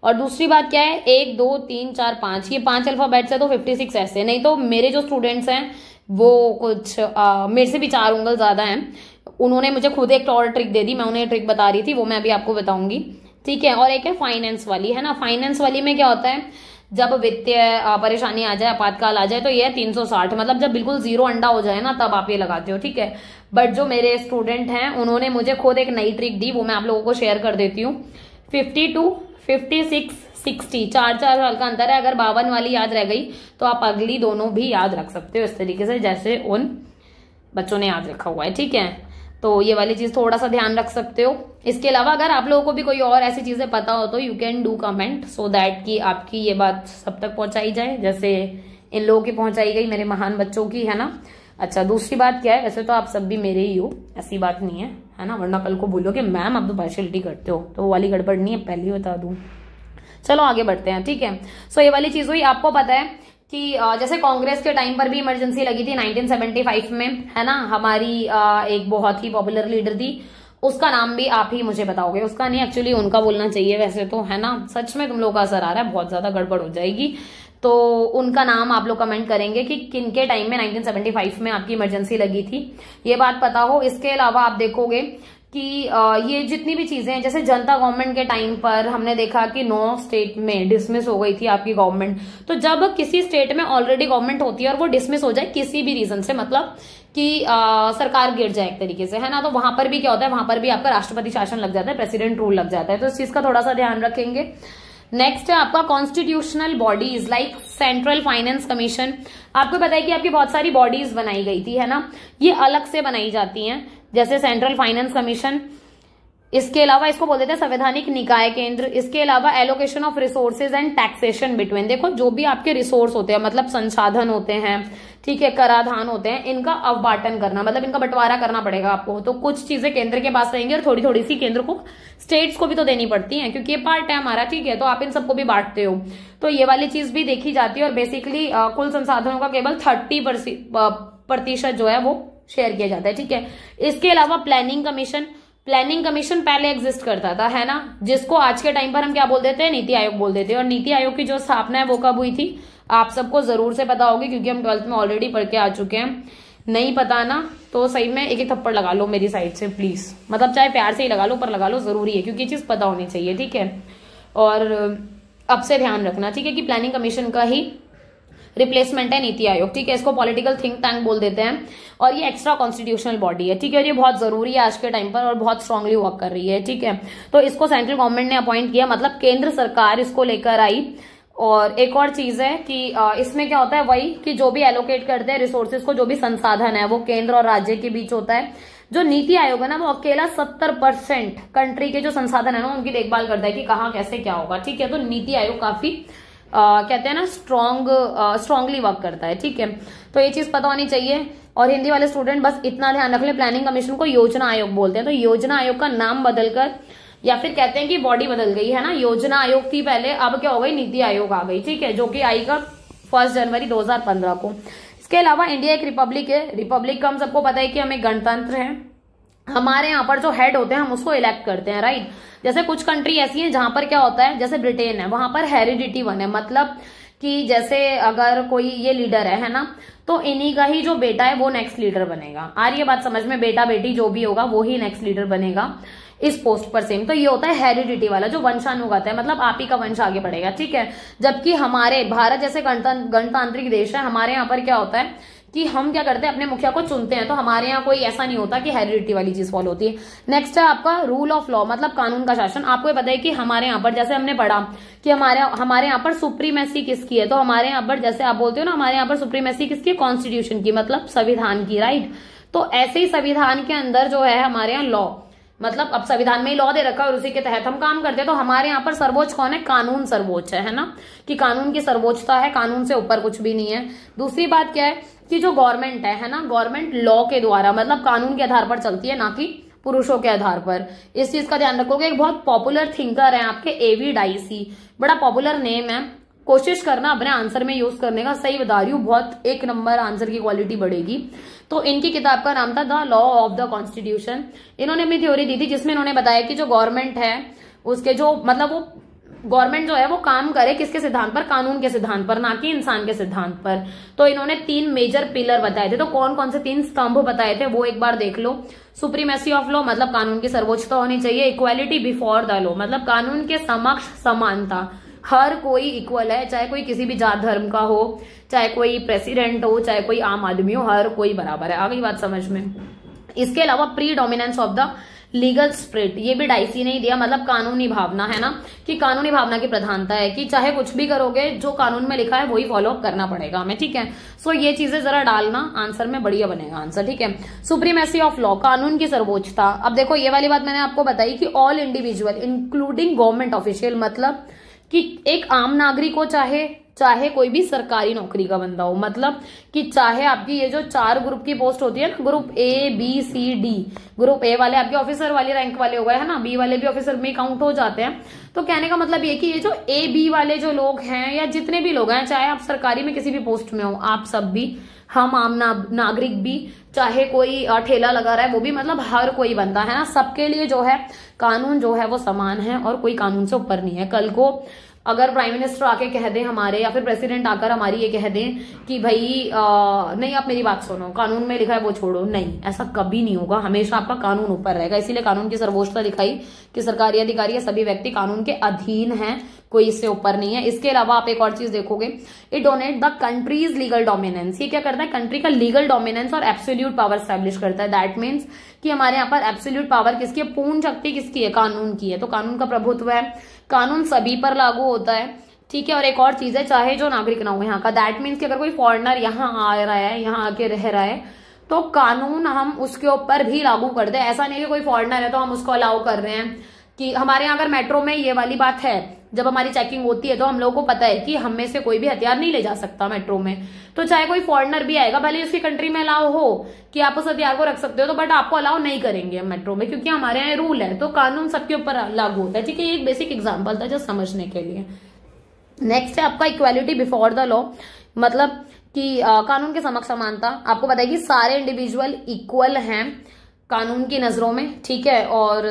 और दूसरी बात क्या है, 1 2 3 4 5, ये 5 अल्फाबेट्स है, तो 56 ऐसे। नहीं तो मेरे जो स्टूडेंट्स हैं वो कुछ मेरे से भी 4 उंगल ज्यादा हैं, उन्होंने मुझे खुद एक और ट्रिक दे दी, मैं उन्हें ट्रिक बता रही थी, वो मैं अभी आपको बताऊंगी, ठीक है। और एक है फाइनेंस वाली, है ना। फाइनेंस वाली में क्या होता है, जब वित्तीय परेशानी आ जाए, आपातकाल आ जाए, तो ये है 360, मतलब जब बिल्कुल जीरो अंडा हो जाए ना, तब आप ये लगाते हो, ठीक है। बट जो मेरे स्टूडेंट हैं उन्होंने मुझे खुद एक नई ट्रिक दी, वो मैं आप लोगों को शेयर कर देती हूँ। 52, 56, 60, 4 साल का अंतर है। अगर 52 वाली याद रह गई तो आप अगली दोनों भी याद रख सकते हो इस तरीके से, जैसे उन बच्चों ने याद रखा हुआ है, ठीक है। तो ये वाली चीज थोड़ा सा ध्यान रख सकते हो। इसके अलावा अगर आप लोगों को भी कोई और ऐसी चीजें पता हो तो you can do comment, so that कि आपकी ये बात सब तक पहुंचाई जाए, जैसे इन लोगों की पहुंचाई गई, मेरे महान बच्चों की, है ना। अच्छा, दूसरी बात क्या है, वैसे तो आप सब भी मेरे ही हो, ऐसी बात नहीं है ना, वरना कल को बोलो कि मैम आप तो पार्शियलिटी करते हो, तो वो वाली गड़बड़ नहीं है, पहले ही बता दूं। चलो आगे बढ़ते हैं, ठीक है। सो ये वाली चीज हुई। आपको पता है कि जैसे कांग्रेस के टाइम पर भी इमरजेंसी लगी थी 1975 में, है ना। हमारी एक बहुत ही पॉपुलर लीडर थी, उसका नाम भी आप ही मुझे बताओगे, उसका नहीं एक्चुअली उनका बोलना चाहिए वैसे तो, है ना। सच में तुम लोग का असर आ रहा है, बहुत ज्यादा गड़बड़ हो जाएगी। तो उनका नाम आप लोग कमेंट करेंगे कि किनके टाइम में 1975 में आपकी इमरजेंसी लगी थी, ये बात पता हो। इसके अलावा आप देखोगे कि ये जितनी भी चीजें हैं, जैसे जनता गवर्नमेंट के टाइम पर हमने देखा कि 9 स्टेट में डिसमिस हो गई थी आपकी गवर्नमेंट। तो जब किसी स्टेट में ऑलरेडी गवर्नमेंट होती है और वो डिसमिस हो जाए किसी भी रीजन से, मतलब कि सरकार गिर जाए एक तरीके से, है ना, तो वहां पर भी क्या होता है, वहां पर भी आपका राष्ट्रपति शासन लग जाता है, प्रेसिडेंट रूल लग जाता है। तो इस चीज का थोड़ा सा ध्यान रखेंगे। नेक्स्ट है आपका constitutional bodies like central finance commission. आपको पता है कि आपकी बहुत सारी बॉडीज बनाई गई थी, है ना, ये अलग से बनाई जाती हैं, जैसे सेंट्रल फाइनेंस कमीशन। इसके अलावा इसको बोल देते हैं संवैधानिक निकाय केंद्र। इसके अलावा allocation of resources and taxation between. देखो जो भी आपके रिसोर्स होते हैं, मतलब संसाधन होते हैं, ठीक है, कराधान होते हैं, इनका अवबाटन करना, मतलब इनका बंटवारा करना पड़ेगा आपको। तो कुछ चीजें केंद्र के पास रहेंगी और थोड़ी थोड़ी सी केंद्र को, स्टेट्स को भी तो देनी पड़ती है, क्योंकि ये पार्ट है हमारा, ठीक है। तो आप इन सबको भी बांटते हो, तो ये वाली चीज भी देखी जाती है। और बेसिकली कुल संसाधनों का केवल 30% जो है वो शेयर किया जाता है, ठीक है। इसके अलावा प्लानिंग कमीशन। प्लानिंग कमीशन पहले एग्जिस्ट करता था, है ना, जिसको आज के टाइम पर हम क्या बोल देते हैं, नीति आयोग बोल देते हैं। और नीति आयोग की जो स्थापना है वो कब हुई थी, आप सबको जरूर से पता होगी, क्योंकि हम 12th में ऑलरेडी पढ़ के आ चुके हैं। नहीं पता ना तो सही में एक थप्पड़ लगा लो मेरी साइड से प्लीज, मतलब चाहे प्यार से ही लगा लो, पर लगा लो, जरूरी है, क्योंकि ये चीज पता होनी चाहिए, ठीक है। और अब से ध्यान रखना, ठीक है, कि प्लानिंग कमीशन का ही रिप्लेसमेंट है नीति आयोग, ठीक है। इसको पॉलिटिकल थिंक टैंक बोल देते हैं, और ये एक्स्ट्रा कॉन्स्टिट्यूशनल बॉडी है, ठीक है। ये बहुत जरूरी है आज के टाइम पर और बहुत स्ट्रांगली वर्क कर रही है, ठीक है। तो इसको सेंट्रल गवर्नमेंट ने अपॉइंट किया, मतलब केंद्र सरकार इसको लेकर आई। और एक और चीज है कि इसमें क्या होता है, वही कि जो भी एलोकेट करते हैं रिसोर्सेज को, जो भी संसाधन है वो केंद्र और राज्य के बीच होता है। जो नीति आयोग है ना, वो अकेला 70% कंट्री के जो संसाधन है ना उनकी देखभाल करता है कि कहाँ कैसे क्या होगा, ठीक है। तो नीति आयोग काफी कहते हैं ना स्ट्रांगली वर्क करता है। ठीक है, तो ये चीज पता होनी चाहिए। और हिंदी वाले स्टूडेंट बस इतना ध्यान रख ले, प्लानिंग कमीशन को योजना आयोग बोलते हैं, तो योजना आयोग का नाम बदलकर या फिर कहते हैं कि बॉडी बदल गई है ना, योजना आयोग थी पहले, अब क्या हो गई, नीति आयोग आ गई। ठीक है, जो कि आएगा 1 जनवरी 2015 को। इसके अलावा इंडिया एक रिपब्लिक है। रिपब्लिक का हम सबको पता है कि हम एक गणतंत्र है। हमारे यहाँ पर जो हेड होते हैं हम उसको इलेक्ट करते हैं, राइट। जैसे कुछ कंट्री ऐसी है जहां पर क्या होता है, जैसे ब्रिटेन है, वहां पर हेरिडिटी वन है, मतलब कि जैसे अगर कोई ये लीडर है ना, तो इन्हीं का ही जो बेटा है वो नेक्स्ट लीडर बनेगा। आ रही है बात समझ में, बेटा बेटी जो भी होगा वो ही नेक्स्ट लीडर बनेगा इस पोस्ट पर सेम। तो ये होता है हेरिडिटी वाला, जो वंशानुगत है, मतलब आप ही का वंश आगे बढ़ेगा। ठीक है, जबकि हमारे भारत जैसे गणतांत्रिक देश है, हमारे यहाँ पर क्या होता है कि हम क्या करते हैं, अपने मुखिया को चुनते हैं। तो हमारे यहाँ कोई ऐसा नहीं होता कि हेरिडिटी वाली चीज फॉलो होती है। नेक्स्ट है आपका रूल ऑफ लॉ, मतलब कानून का शासन। आपको ये पता है कि हमारे यहाँ पर जैसे हमने पढ़ा कि हमारे यहाँ पर सुप्रीमेसी किसकी है, तो हमारे यहाँ पर जैसे आप बोलते हो ना, हमारे यहाँ पर सुप्रीमेसी किसकी, कॉन्स्टिट्यूशन की, मतलब संविधान की, राइट। तो ऐसे ही संविधान के अंदर जो है हमारे यहाँ लॉ, मतलब अब संविधान में ही लॉ दे रखा है और उसी के तहत हम काम करते हैं। तो हमारे यहाँ पर सर्वोच्च कौन है, कानून सर्वोच्च है ना, कि कानून की सर्वोच्चता है, कानून से ऊपर कुछ भी नहीं है। दूसरी बात क्या है कि जो गवर्नमेंट है ना, गवर्नमेंट लॉ के द्वारा, मतलब कानून के आधार पर चलती है, ना कि पुरुषों के आधार पर। इस चीज का ध्यान रखोगे। एक बहुत पॉपुलर थिंकर है आपके एवी डाइसी, बड़ा पॉपुलर नेम है, कोशिश करना अपने आंसर में यूज करने का। सही बता रही हूँ, बहुत एक नंबर आंसर की क्वालिटी बढ़ेगी। तो इनकी किताब का नाम था the law of the constitution. इन्होंने अपनी थ्योरी दी थी जिसमें इन्होंने बताया कि जो गवर्नमेंट है उसके जो मतलब वो गवर्नमेंट जो है वो काम करे किसके सिद्धांत पर, कानून के सिद्धांत पर, ना कि इंसान के सिद्धांत पर। तो इन्होंने 3 मेजर पिलर बताए थे। तो कौन कौन से 3 स्तंभ बताए थे वो एक बार देख लो। सुप्रीमेसी ऑफ लॉ, मतलब कानून की सर्वोच्चता होनी चाहिए। इक्वालिटी बिफोर द लॉ, मतलब कानून के समक्ष समानता, हर कोई इक्वल है, चाहे कोई किसी भी जात धर्म का हो, चाहे कोई प्रेसिडेंट हो, चाहे कोई आम आदमी हो, हर कोई बराबर है। आ गई बात समझ में। इसके अलावा pre dominance of the legal spirit, ये भी डाइसी ने ही दिया, मतलब कानूनी भावना है ना, कि कानूनी भावना की प्रधानता है, कि चाहे कुछ भी करोगे जो कानून में लिखा है वही फॉलो करना पड़ेगा हमें। ठीक है, सो ये चीजें जरा डालना आंसर में, बढ़िया बनेगा आंसर। ठीक है, सुप्रीमेसी ऑफ लॉ, कानून की सर्वोच्चता। अब देखो ये वाली बात मैंने आपको बताई कि all individual including government official, मतलब कि एक आम नागरिक हो, चाहे कोई भी सरकारी नौकरी का बंदा हो, मतलब कि चाहे आपकी ये जो 4 ग्रुप की पोस्ट होती है ना, group A B C D, group A वाले आपके ऑफिसर वाले रैंक वाले हो गए है ना, बी वाले भी ऑफिसर में काउंट हो जाते हैं। तो कहने का मतलब ये कि ये जो ए बी वाले जो लोग हैं या जितने भी लोग हैं, चाहे आप सरकारी में किसी भी पोस्ट में हो, आप सब भी, हम आम नागरिक भी, चाहे कोई ठेला लगा रहा है वो भी, मतलब हर कोई बंदा है ना, सबके लिए जो है कानून जो है वो समान है और कोई कानून से ऊपर नहीं है। कल को अगर प्राइम मिनिस्टर आके कह दें हमारे, या फिर प्रेसिडेंट आकर हमारी ये कह दें कि भाई नहीं आप मेरी बात सुनो, कानून में लिखा है वो छोड़ो, नहीं, ऐसा कभी नहीं होगा। हमेशा आपका कानून ऊपर रहेगा। इसीलिए कानून की सर्वोच्चता दिखाई कि सरकारी अधिकारी या सभी व्यक्ति कानून के अधीन हैं, कोई इससे ऊपर नहीं है। इसके अलावा आप एक और चीज देखोगे, it donate the countries legal dominance. ये क्या करता है, कंट्री का लीगल डोमिनेंस और एब्सोल्यूट पावर स्टैब्लिश करता है। दैट मीन्स कि हमारे यहाँ पर एब्सोल्यूट पावर किसकी है, पूर्ण शक्ति किसकी है, कानून की है। तो कानून का प्रभुत्व है, कानून सभी पर लागू होता है। ठीक है, और एक और चीज है, चाहे जो नागरिक ना हो यहाँ का। दैट मीन्स कि अगर कोई फॉरेनर यहाँ आ रहा है, यहाँ आके रह रहा है, तो कानून हम उसके ऊपर भी लागू कर दे। ऐसा नहीं कि कोई फॉरेनर है तो हम उसको अलाउ कर रहे हैं। कि हमारे यहाँ अगर मेट्रो में ये वाली बात है, जब हमारी चेकिंग होती है तो हम लोगों को पता है कि हम में से कोई भी हथियार नहीं ले जा सकता मेट्रो में। तो चाहे कोई फॉरेनर भी आएगा, भले उसकी कंट्री में अलाउ हो कि आप उस हथियार को रख सकते हो, तो बट आपको अलाउ नहीं करेंगे हम मेट्रो में, क्योंकि हमारे यहाँ रूल है। तो कानून सबके ऊपर लागू होता है। ठीक है, ये एक बेसिक एग्जाम्पल था जस्ट समझने के लिए। नेक्स्ट है आपका इक्वालिटी बिफोर द लॉ, मतलब कि कानून के समक्ष समानता। आपको पता है कि सारे इंडिविजुअल इक्वल हैं कानून की नजरों में। ठीक है, और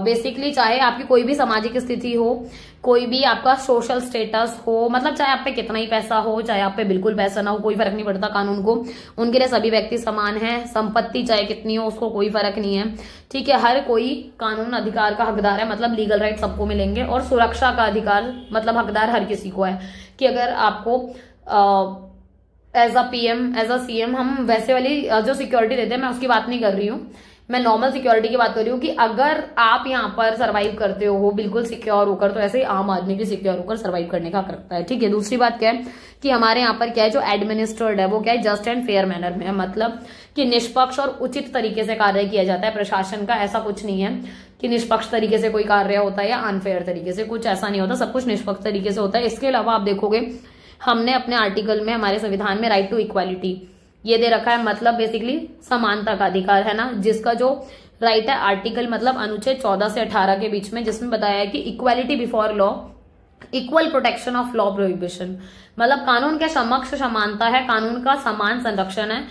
बेसिकली चाहे आपकी कोई भी सामाजिक स्थिति हो, कोई भी आपका सोशल स्टेटस हो, मतलब चाहे आप पे कितना ही पैसा हो, चाहे आप पे बिल्कुल पैसा ना हो, कोई फर्क नहीं पड़ता कानून को। उनके लिए सभी व्यक्ति समान हैं। संपत्ति चाहे कितनी हो उसको कोई फर्क नहीं है। ठीक है, हर कोई कानून अधिकार का हकदार है, मतलब लीगल राइट सबको मिलेंगे। और सुरक्षा का अधिकार, मतलब हकदार हर किसी को है कि अगर आपको as a PM, as a CM, हम वैसे वाली जो सिक्योरिटी देते हैं, मैं उसकी बात नहीं कर रही हूँ, मैं नॉर्मल सिक्योरिटी की बात कर रही हूँ कि अगर आप यहाँ पर सर्वाइव करते हो बिल्कुल सिक्योर होकर, तो ऐसे ही आम आदमी भी सिक्योर होकर सर्वाइव करने का करता है। ठीक है, दूसरी बात क्या है कि हमारे यहाँ पर क्या है, जो एडमिनिस्ट्रेड है वो क्या है, जस्ट एंड फेयर मैनर में है, मतलब कि निष्पक्ष और उचित तरीके से कार्य किया जाता है प्रशासन का। ऐसा कुछ नहीं है कि निष्पक्ष तरीके से कोई कार्य होता है या अनफेयर तरीके से, कुछ ऐसा नहीं होता, सब कुछ निष्पक्ष तरीके से होता है। इसके अलावा आप देखोगे हमने अपने आर्टिकल में, हमारे संविधान में राइट टू इक्वालिटी ये दे रखा है, मतलब बेसिकली समानता का अधिकार है ना, जिसका जो राइट है आर्टिकल मतलब अनुच्छेद 14 से 18 के बीच में, जिसमें बताया है कि equality before law, equal protection of law prohibition, मतलब कानून के समक्ष समानता है, कानून का समान संरक्षण है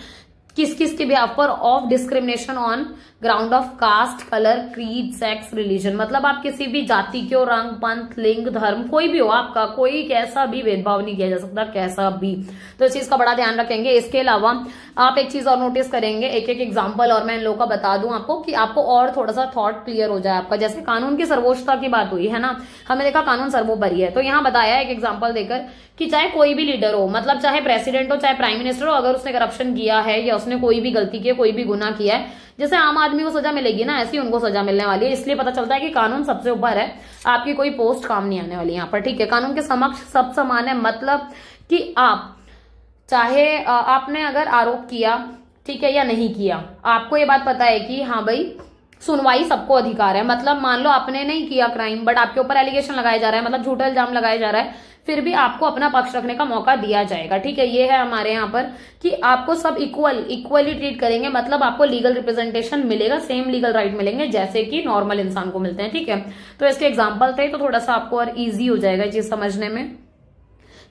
किस किस के बिहाफ पर, of discrimination on ground of caste, colour, creed, sex, religion, मतलब आप किसी भी जाति के, रंग, पंथ, लिंग, धर्म कोई भी हो, आपका कोई कैसा भी भेदभाव नहीं किया जा सकता, कैसा भी। तो इस चीज का बड़ा ध्यान रखेंगे। इसके अलावा आप एक चीज और नोटिस करेंगे, एक एक एग्जांपल और मैं इन लोगों का बता दूं आपको कि आपको और थोड़ा सा थॉट क्लियर हो जाए आपका। जैसे कानून की सर्वोच्चता की बात हुई है ना, हमने देखा कानून सर्वोपरि है, तो यहाँ बताया एक एग्जाम्पल देकर कि चाहे कोई भी लीडर हो, मतलब चाहे प्रेसिडेंट हो, चाहे प्राइम मिनिस्टर हो, अगर उसने करप्शन किया है या उसने कोई भी गलती की है, कोई भी गुनाह किया है, जैसे आम आदमी को सजा मिलेगी ना, ऐसी उनको सजा मिलने वाली है। इसलिए पता चलता है कि कानून सबसे ऊपर है, आपकी कोई पोस्ट काम नहीं आने वाली यहाँ पर। ठीक है, कानून के समक्ष सब समान है, मतलब कि आप चाहे आपने अगर आरोप किया, ठीक है, या नहीं किया, आपको ये बात पता है कि हाँ भाई सुनवाई सबको अधिकार है। मतलब मान लो आपने नहीं किया क्राइम, बट आपके ऊपर एलिगेशन लगाया जा रहा है, मतलब झूठा इल्जाम लगाया जा रहा है, फिर भी आपको अपना पक्ष रखने का मौका दिया जाएगा। ठीक है, ये है हमारे यहाँ पर कि आपको सब इक्वली ट्रीट करेंगे, मतलब आपको लीगल रिप्रेजेंटेशन मिलेगा, सेम लीगल राइट मिलेंगे जैसे कि नॉर्मल इंसान को मिलते हैं। ठीक है, तो इसके एग्जाम्पल थे, तो थोड़ा सा आपको और ईजी हो जाएगा ये चीज समझने में।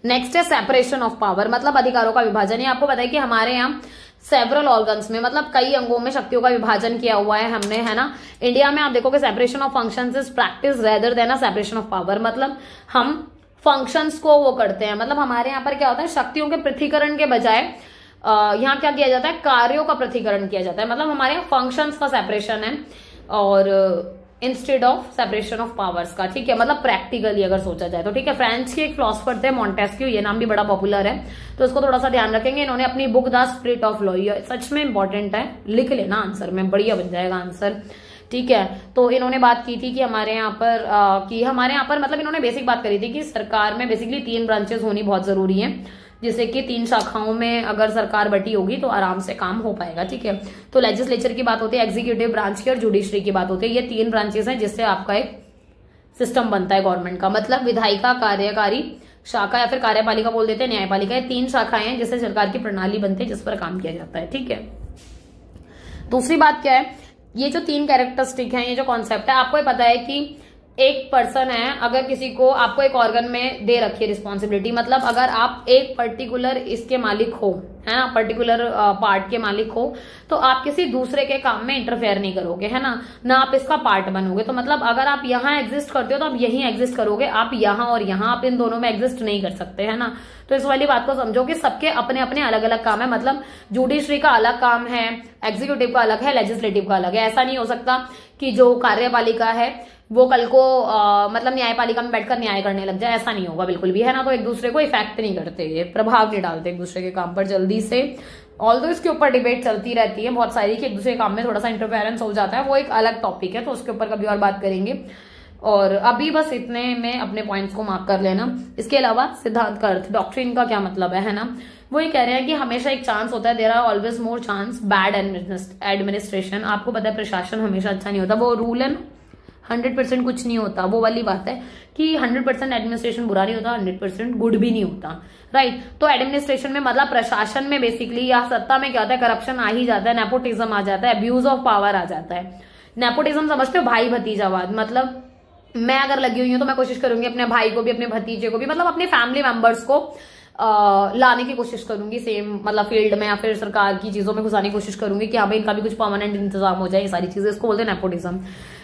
नेक्स्ट है सेपरेशन ऑफ पावर, मतलब अधिकारों का विभाजन। ये आपको पता है कि हमारे यहाँ सेवरल ऑर्गन्स में, मतलब कई अंगों में शक्तियों का विभाजन किया हुआ है हमने, है ना। इंडिया में आप देखोगे separation of functions is practice rather than separation of power, मतलब हम फंक्शंस को वो करते हैं, मतलब हमारे यहाँ पर क्या होता है, शक्तियों के पृथकीकरण के बजाय यहाँ क्या किया जाता है, कार्यों का पृथकीकरण किया जाता है, मतलब हमारे यहाँ फंक्शंस का सेपरेशन है और instead of separation of powers का। ठीक है, मतलब प्रैक्टिकली अगर सोचा जाए तो। ठीक है, फ्रेंच के एक फिलोसफर थे मॉन्टेस्क्यू, ये नाम भी बड़ा पॉपुलर है, तो इसको थोड़ा सा ध्यान रखेंगे। इन्होंने अपनी book the spirit of law, ये सच में इंपॉर्टेंट है, लिख लेना आंसर में, बढ़िया बन जाएगा आंसर। ठीक है, तो इन्होंने बात की थी कि हमारे यहाँ पर मतलब इन्होंने बेसिक बात करी थी कि सरकार में बेसिकली 3 ब्रांचेस होनी बहुत जरूरी है, जिससे कि 3 शाखाओं में अगर सरकार बटी होगी तो आराम से काम हो पाएगा। ठीक है, तो लेजिस्लेचर की बात होती है, एग्जीक्यूटिव ब्रांच की और जुडिशरी की बात होती है। ये 3 ब्रांचेस हैं जिससे आपका एक सिस्टम बनता है गवर्नमेंट का, मतलब विधायिका, कार्यकारी शाखा या फिर कार्यपालिका बोल देते हैं, न्यायपालिका, ये 3 शाखाएं हैं जिससे सरकार की प्रणाली बनती है, जिस पर काम किया जाता है। ठीक है, दूसरी बात क्या है, ये जो 3 कैरेक्टरिस्टिक हैं, ये जो कॉन्सेप्ट है, आपको ये पता है कि एक पर्सन है, अगर किसी को आपको एक ऑर्गन में दे रखी है रिस्पॉन्सिबिलिटी, मतलब अगर आप एक पर्टिकुलर इसके मालिक हो, है ना, पर्टिकुलर पार्ट के मालिक हो, तो आप किसी दूसरे के काम में इंटरफेयर नहीं करोगे, है ना आप इसका पार्ट बनोगे। तो मतलब अगर आप यहाँ एग्जिस्ट करते हो तो आप यहीं एग्जिस्ट करोगे, आप यहाँ और यहाँ, आप इन दोनों में एग्जिस्ट नहीं कर सकते, है ना। तो इस वाली बात को समझो कि सबके अपने अपने अलग अलग काम है, मतलब जुडिशरी का अलग काम है, एग्जीक्यूटिव का अलग है, लेजिस्लेटिव का अलग है। ऐसा नहीं हो सकता कि जो कार्यपालिका है वो कल को मतलब न्यायपालिका में बैठकर न्याय करने लग जाए, ऐसा नहीं होगा बिल्कुल भी, है ना। तो एक दूसरे को इफेक्ट नहीं करते, ये प्रभाव नहीं डालते एक दूसरे के काम पर जल्दी से। ऑल्दो इसके ऊपर डिबेट चलती रहती है बहुत सारी कि एक दूसरे के काम में थोड़ा सा इंटरफेरेंस हो जाता है, वो एक अलग टॉपिक है, तो उसके ऊपर कभी और बात करेंगे। और अभी बस इतने में अपने पॉइंट्स को मार्क कर लेना। इसके अलावा सिद्धांत का अर्थ, डॉक्ट्रिन का क्या मतलब है ना, वो ये कह रहे हैं कि हमेशा एक चांस होता है, there are always more chance bad administration. आपको पता है प्रशासन हमेशा अच्छा नहीं होता, वो रूल है ना, 100% कुछ नहीं होता, वो वाली बात है कि 100% एडमिनिस्ट्रेशन बुरा नहीं होता, 100% गुड भी नहीं होता, राइट। तो एडमिनिस्ट्रेशन में मतलब प्रशासन में बेसिकली या सत्ता में क्या होता है, करप्शन आ ही जाता है, नेपोटिज्म आ जाता है, अब्यूज ऑफ पावर आ जाता है। नेपोटिज्म समझते हो, भाई भतीजावाद, मतलब मैं अगर लगी हुई हूं तो मैं कोशिश करूंगी अपने भाई को भी, अपने भतीजे को भी, मतलब अपने फैमिली मेंबर्स को लाने की कोशिश करूंगी सेम मतलब फील्ड में, या फिर सरकार की चीजों में घुसाने की कोशिश करूंगी कि हाँ भाई इनका भी कुछ परमानेंट इंतजाम हो जाए, ये सारी चीजें, इसको बोलते हैं नेपोटिज्म।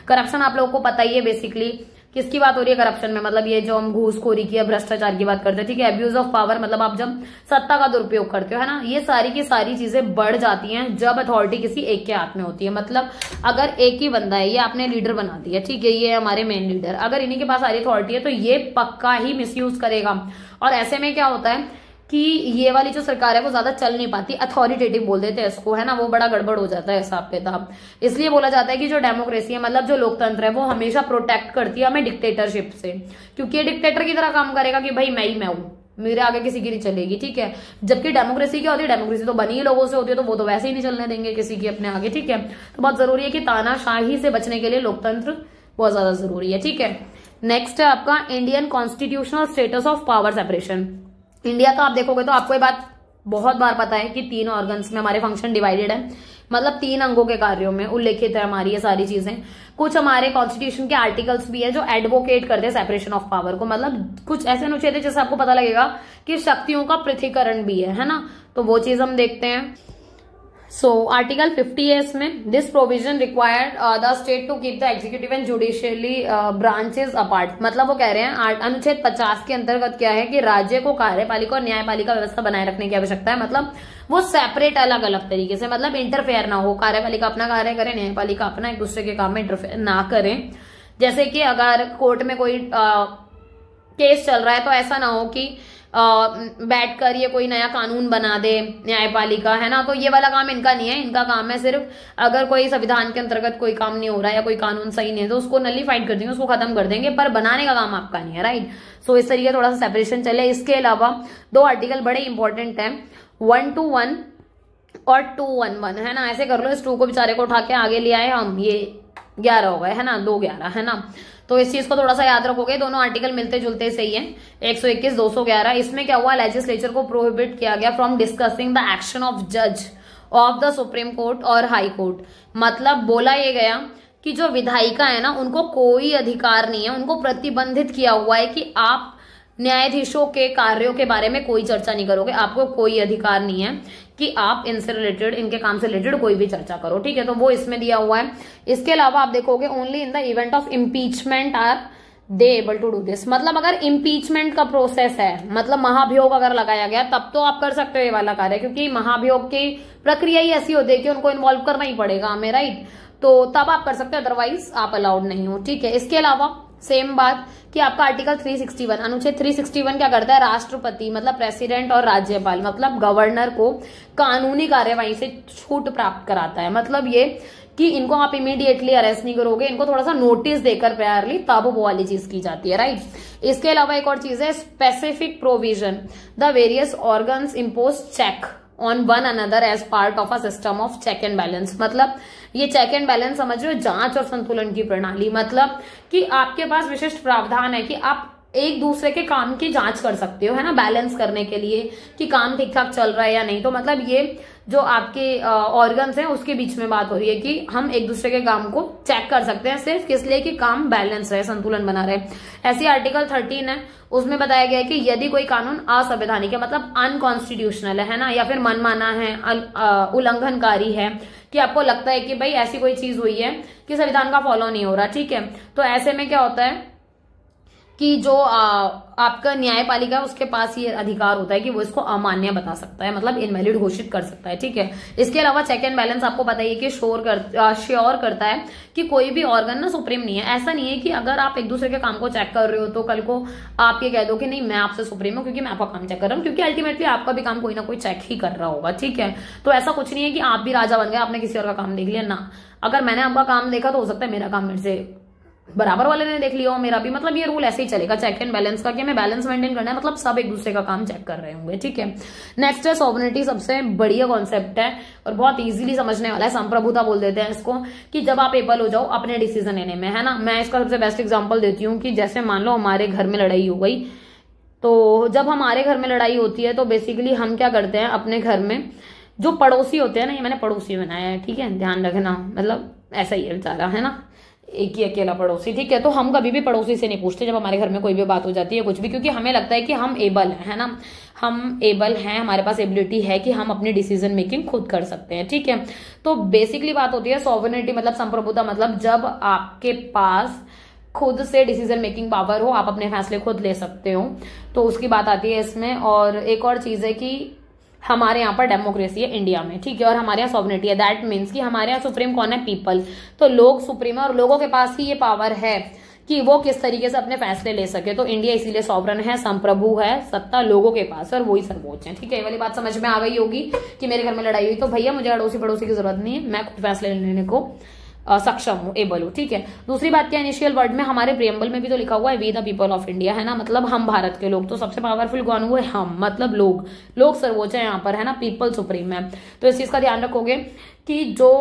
करप्शन आप लोगों को पता ही है बेसिकली किसकी बात हो रही है करप्शन में, मतलब ये जो हम घूसखोरी की या भ्रष्टाचार की बात करते हैं, ठीक है। अब्यूज ऑफ पावर मतलब आप जब सत्ता का दुरुपयोग करते हो, है ना, ये सारी की सारी चीजें बढ़ जाती हैं जब अथॉरिटी किसी एक के हाथ में होती है। मतलब अगर एक ही बंदा है, ये आपने लीडर बना दिया, ठीक है, ये हमारे मेन लीडर, अगर इन्हीं के पास सारी अथॉरिटी है तो ये पक्का ही मिसयूज करेगा। और ऐसे में क्या होता है कि ये वाली जो सरकार है वो ज्यादा चल नहीं पाती, अथॉरिटेटिव बोल देते हैं इसको, है ना, वो बड़ा गड़बड़ हो जाता है हिसाब किताब। इसलिए बोला जाता है कि जो डेमोक्रेसी है मतलब जो लोकतंत्र है वो हमेशा प्रोटेक्ट करती है हमें डिक्टेटरशिप से, क्योंकि ये डिक्टेटर की तरह काम करेगा कि भाई मैं ही मैं हूं, मेरे आगे किसी की नहीं चलेगी, ठीक है। जबकि डेमोक्रेसी क्या होती है, डेमोक्रेसी तो बनी ही लोगों से होती है, तो वो तो वैसे ही नहीं चलने देंगे किसी की अपने आगे, ठीक है। तो बहुत जरूरी है कि तानाशाही से बचने के लिए लोकतंत्र बहुत ज्यादा जरूरी है, ठीक है। नेक्स्ट है आपका Indian constitutional status of power separation. India का आप देखोगे तो आपको ये बात बहुत बार पता है कि 3 ऑर्गन्स में हमारे फंक्शन डिवाइडेड है, मतलब 3 अंगों के कार्यों में उल्लेखित है हमारी ये सारी चीजें। कुछ हमारे कॉन्स्टिट्यूशन के आर्टिकल्स भी है जो एडवोकेट करते हैं सेपरेशन ऑफ पावर को, मतलब कुछ ऐसे अनुच्छेद है जैसे आपको पता लगेगा कि शक्तियों का पृथकीकरण भी है ना, तो वो चीज हम देखते हैं। सो आर्टिकल 50 है इसमें, this provision required the state to keep the executive and judicially branches apart, मतलब वो कह रहे हैं अनुच्छेद 50 के अंतर्गत क्या है कि राज्य को कार्यपालिका और न्यायपालिका व्यवस्था बनाए रखने की आवश्यकता है, मतलब वो सेपरेट अलग अलग तरीके से, मतलब इंटरफेयर ना हो, कार्यपालिका अपना कार्य करे, न्यायपालिका अपना, एक दूसरे के काम में इंटरफेयर ना करें। जैसे कि अगर कोर्ट में कोई केस चल रहा है तो ऐसा ना हो कि बैठकर ये कोई नया कानून बना दे न्यायपालिका, है ना, तो ये वाला काम इनका नहीं है। इनका काम है सिर्फ अगर कोई संविधान के अंतर्गत कोई काम नहीं हो रहा है या कोई कानून सही नहीं है तो उसको नलीफाइड कर देंगे, उसको खत्म कर देंगे, पर बनाने का काम आपका नहीं है, राइट। सो इस तरीके थोड़ा सा सेपरेशन चले। इसके अलावा 2 आर्टिकल बड़े इंपॉर्टेंट है, 121 और 211, है ना, ऐसे कर लो, इस 2 को बेचारे को उठा के आगे ले आए हम, ये 11 हो गए, है ना, 211, है ना। तो इस चीज को थोड़ा सा याद रखोगे, दोनों आर्टिकल मिलते जुलते सही है, 121, 211। इसमें क्या हुआ, लेजिस्लेचर को प्रोहिबिट किया गया from discussing the action of जज ऑफ द सुप्रीम कोर्ट और हाई कोर्ट, मतलब बोला ये गया कि जो विधायिका है ना उनको कोई अधिकार नहीं है, उनको प्रतिबंधित किया हुआ है कि आप न्यायाधीशों के कार्यों के बारे में कोई चर्चा नहीं करोगे, आपको कोई अधिकार नहीं है कि आप इनसे रिलेटेड, इनके काम से रिलेटेड कोई भी चर्चा करो, ठीक है, तो वो इसमें दिया हुआ है। इसके अलावा आप देखोगे only in the event of impeachment are they able to do this, मतलब अगर इम्पीचमेंट का प्रोसेस है, मतलब महाभियोग अगर लगाया गया तब तो आप कर सकते हो ये वाला कार्य, क्योंकि महाभियोग की प्रक्रिया ही ऐसी होती है कि उनको इन्वॉल्व करना ही पड़ेगा हमें, राइट, तो तब आप कर सकते हो, अदरवाइज आप अलाउड नहीं हो, ठीक है। इसके अलावा सेम बात कि आपका आर्टिकल 361, अनुच्छेद 361 क्या करता है, राष्ट्रपति मतलब प्रेसिडेंट और राज्यपाल मतलब गवर्नर को कानूनी कार्यवाही से छूट प्राप्त कराता है, मतलब ये कि इनको आप इमीडिएटली अरेस्ट नहीं करोगे, इनको थोड़ा सा नोटिस देकर प्रेयरली तब वो वाली चीज की जाती है, राइट। इसके अलावा एक और चीज है specific provision, the various organs impose check on one another as part of a system of check and balance, मतलब ये चेक एंड बैलेंस समझ रहे हो, जांच और संतुलन की प्रणाली, मतलब कि आपके पास विशिष्ट प्रावधान है कि आप एक दूसरे के काम की जांच कर सकते हो, है ना, बैलेंस करने के लिए कि काम ठीक ठाक चल रहा है या नहीं। तो मतलब ये जो आपके ऑर्गन्स हैं उसके बीच में बात हो रही है कि हम एक दूसरे के काम को चेक कर सकते हैं, सिर्फ किस लिए कि काम बैलेंस रहे, संतुलन बना रहे। ऐसी आर्टिकल 13 है, उसमें बताया गया है कि यदि कोई कानून असंवैधानिक है, मतलब अनकॉन्स्टिट्यूशनल है ना, या फिर मनमाना है, उल्लंघनकारी है, कि आपको लगता है कि भाई ऐसी कोई चीज हुई है कि संविधान का फॉलो नहीं हो रहा, ठीक है, तो ऐसे में क्या होता है कि जो आपका न्यायपालिका है उसके पास ये अधिकार होता है कि वो इसको अमान्य बता सकता है, मतलब इनवैलिड घोषित कर सकता है, ठीक है। इसके अलावा चेक एंड बैलेंस आपको पता ही है कि श्योर करता है कि कोई भी ऑर्गन ना सुप्रीम नहीं है। ऐसा नहीं है कि अगर आप एक दूसरे के काम को चेक कर रहे हो तो कल को आप ये कह दो कि नहीं मैं आपसे सुप्रीम हूँ क्योंकि मैं आपका काम चेक कर रहा हूँ, क्योंकि अल्टीमेटली आपका भी काम कोई ना कोई चेक ही कर रहा होगा, ठीक है। तो ऐसा कुछ नहीं है कि आप भी राजा बन गए, आपने किसी और का काम देख लिया ना, अगर मैंने आपका काम देखा तो हो सकता है मेरा काम मेरे से बराबर वाले ने देख लिया हो, मेरा भी, मतलब ये रूल ऐसे ही चलेगा चेक एंड बैलेंस का कि हमें बैलेंस मेंटेन करना है, मतलब सब एक दूसरे का काम चेक कर रहे होंगे, ठीक है। नेक्स्ट है सॉवरेनिटी, सबसे बढ़िया कॉन्सेप्ट है और बहुत इजीली समझने वाला है, संप्रभुता बोल देते हैं इसको, कि जब आप एबल हो जाओ अपने डिसीजन लेने में, है ना। मैं इसका सबसे बेस्ट एग्जाम्पल देती हूँ कि जैसे मान लो हमारे घर में लड़ाई हो गई, तो जब हमारे घर में लड़ाई होती है तो बेसिकली हम क्या करते हैं, अपने घर में जो पड़ोसी होते हैं ना, ये मैंने पड़ोसी बनाया है, ठीक है, ध्यान रखना, मतलब ऐसा ही है बेचारा, है ना, एक ही अकेला पड़ोसी, ठीक है। तो हम कभी भी पड़ोसी से नहीं पूछते जब हमारे घर में कोई भी बात हो जाती है कुछ भी, क्योंकि हमें लगता है कि हम एबल हैं, है ना, हम एबल हैं, हमारे पास एबिलिटी है कि हम अपनी डिसीजन मेकिंग खुद कर सकते हैं, ठीक है। तो बेसिकली बात होती है सॉवरेनिटी मतलब संप्रभुता, मतलब जब आपके पास खुद से डिसीजन मेकिंग पावर हो, आप अपने फैसले खुद ले सकते हो, तो उसकी बात आती है इसमें। और एक और चीज है कि हमारे यहाँ पर डेमोक्रेसी है इंडिया में, ठीक है, और हमारे यहाँ सॉवरेनिटी है, दैट मीन्स कि हमारे यहाँ सुप्रीम कौन है, पीपल, तो लोग सुप्रीम है और लोगों के पास ही ये पावर है कि वो किस तरीके से अपने फैसले ले सके। तो इंडिया इसीलिए सॉवरन है, संप्रभु है, सत्ता लोगों के पास है और वही सर्वोच्च है। ठीक है, ये वाली बात समझ में आ गई होगी कि मेरे घर में लड़ाई हुई तो भैया मुझे अड़ोसी पड़ोसी की जरूरत नहीं है, मैं खुद फैसले लेने को सक्षम हूँ, एबल हूँ। ठीक है, दूसरी बात क्या, इनिशियल वर्ड में हमारे प्रियम्बल में भी तो लिखा हुआ है we the people of India, है ना, मतलब हम भारत के लोग। तो सबसे पावरफुल कौन हुए, हम, मतलब लोग सर्वोच्च है यहाँ पर, है ना, पीपल सुप्रीम है। तो इस चीज का ध्यान रखोगे कि जो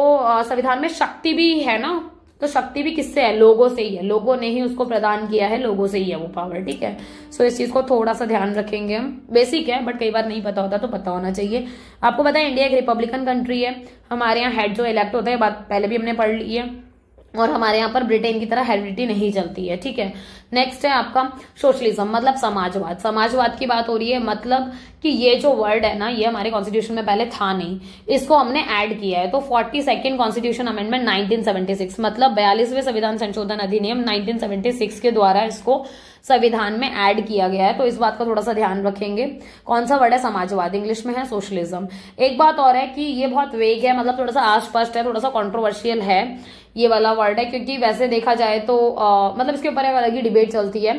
संविधान में शक्ति भी है ना, तो शक्ति भी किससे है, लोगों से ही है, लोगों ने ही उसको प्रदान किया है, लोगों से ही है वो पावर। ठीक है, सो इस चीज को थोड़ा सा ध्यान रखेंगे हम, बेसिक है बट कई बार नहीं पता होता तो पता होना चाहिए। आपको पता है इंडिया एक रिपब्लिकन कंट्री है, हमारे यहाँ हेड जो इलेक्ट होता है, बात पहले भी हमने पढ़ ली है, और हमारे यहाँ पर ब्रिटेन की तरह हेरिडिटी नहीं चलती है। ठीक है, नेक्स्ट है आपका सोशलिज्म, मतलब समाजवाद। समाजवाद की बात हो रही है, मतलब कि ये जो वर्ड है ना, ये हमारे कॉन्स्टिट्यूशन में पहले था नहीं, इसको हमने ऐड किया है। तो 42nd कॉन्स्टिट्यूशन अमेंडमेंट 1976, मतलब 42वें संविधान संशोधन अधिनियम 1976 के द्वारा इसको संविधान में ऐड किया गया है। तो इस बात का थोड़ा सा ध्यान रखेंगे। कौन सा वर्ड है, समाजवाद, इंग्लिश में है सोशलिज्म। एक बात और है कि ये बहुत वेग है, मतलब थोड़ा सा अस्पष्ट है, थोड़ा सा कॉन्ट्रोवर्शियल है ये वाला वर्ड है, क्योंकि वैसे देखा जाए तो मतलब इसके ऊपर एक अलग ही डिबेट चलती है,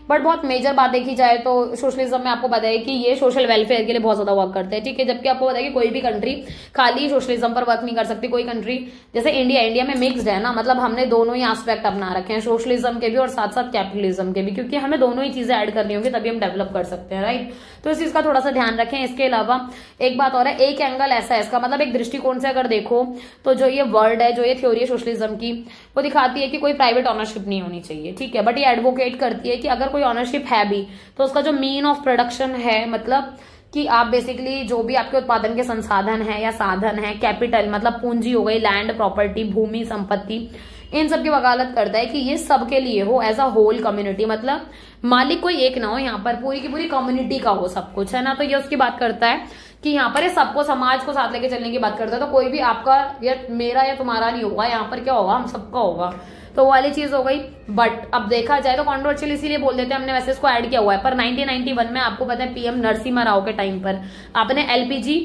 बट बहुत मेजर बात देखी जाए तो सोशलिज्म में आपको पता है कि ये सोशल वेलफेयर के लिए बहुत ज्यादा वर्क करते हैं। ठीक है, जबकि आपको पता है कि कोई भी कंट्री खाली सोशलिज्म पर वर्क नहीं कर सकती। कोई कंट्री जैसे इंडिया में मिक्स्ड है ना, मतलब हमने दोनों ही एस्पेक्ट अपना रखे हैं, सोशलिज्म के भी और साथ साथ कैपिटलिज्म के भी, क्योंकि हमें दोनों ही चीजें ऐड करनी होगी तभी हम डेवलप कर सकते हैं, राइट। तो इस चीज का थोड़ा सा ध्यान रखें। इसके अलावा एक बात और है, एक एंगल ऐसा है इसका, मतलब एक दृष्टिकोण से अगर देखो तो जो ये वर्ड है, जो ये थ्योरी है सोशलिज्म की, वो दिखाती है कि कोई प्राइवेट ऑनरशिप नहीं होनी चाहिए। ठीक है, बट ये एडवोकेट करती है कि अगर कोई ऑनरशिप है भी तो उसका जो मीन ऑफ प्रोडक्शन है, मतलब कि आप बेसिकली जो भी आपके उत्पादन के संसाधन है या साधन है, कैपिटल मतलब पूंजी हो गई, लैंड, प्रॉपर्टी, भूमि, संपत्ति, इन सब की वकालत करता है कि ये सबके लिए हो, एज अ होल कम्युनिटी, मतलब मालिक कोई एक ना हो, यहाँ पर पूरी की पूरी कम्युनिटी का हो सब कुछ, है ना। तो ये उसकी बात करता है कि यहाँ पर ये सबको, समाज को साथ लेके चलने की बात करता है। तो कोई भी आपका या मेरा या तुम्हारा नहीं होगा, यहाँ पर क्या होगा, हम सबका होगा। तो वो वाली चीज हो गई। बट अब देखा जाए तो कॉन्ट्रोवर्शियल इसीलिए बोल देते हैं, हमने वैसे इसको ऐड किया हुआ है। पर 1991 में आपको पता है पीएम नरसिम्हा राव के टाइम पर आपने एलपीजी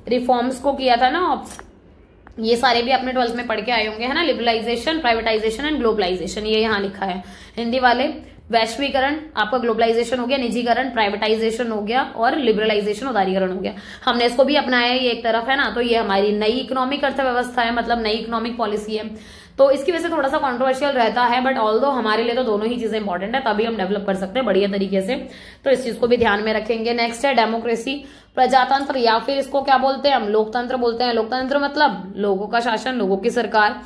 रिफॉर्म्स को किया था ना, ये सारे भी अपने 12th में पढ़ के आए होंगे, है ना, लिबरलाइजेशन, प्राइवेटाइजेशन एंड ग्लोबलाइजेशन, ये यहाँ लिखा है हिंदी वाले। वैश्वीकरण आपका ग्लोबलाइजेशन हो गया, निजीकरण प्राइवेटाइजेशन हो गया, और लिबरलाइजेशन उदारीकरण हो गया। हमने इसको भी अपनाया है, ये एक तरफ है ना। तो ये हमारी नई इकोनॉमिक अर्थव्यवस्था है, मतलब नई इकोनॉमिक पॉलिसी है। तो इसकी वजह से थोड़ा सा कॉन्ट्रोवर्शियल रहता है, बट ऑल्दो हमारे लिए तो दोनों ही चीजें इंपॉर्टेंट है, तभी हम डेवलप कर सकते हैं बढ़िया तरीके से। तो इस चीज को भी ध्यान में रखेंगे। नेक्स्ट है डेमोक्रेसी, प्रजातंत्र, या फिर इसको क्या बोलते हैं हम, लोकतंत्र बोलते हैं। लोकतंत्र मतलब लोगों का शासन, लोगों की सरकार।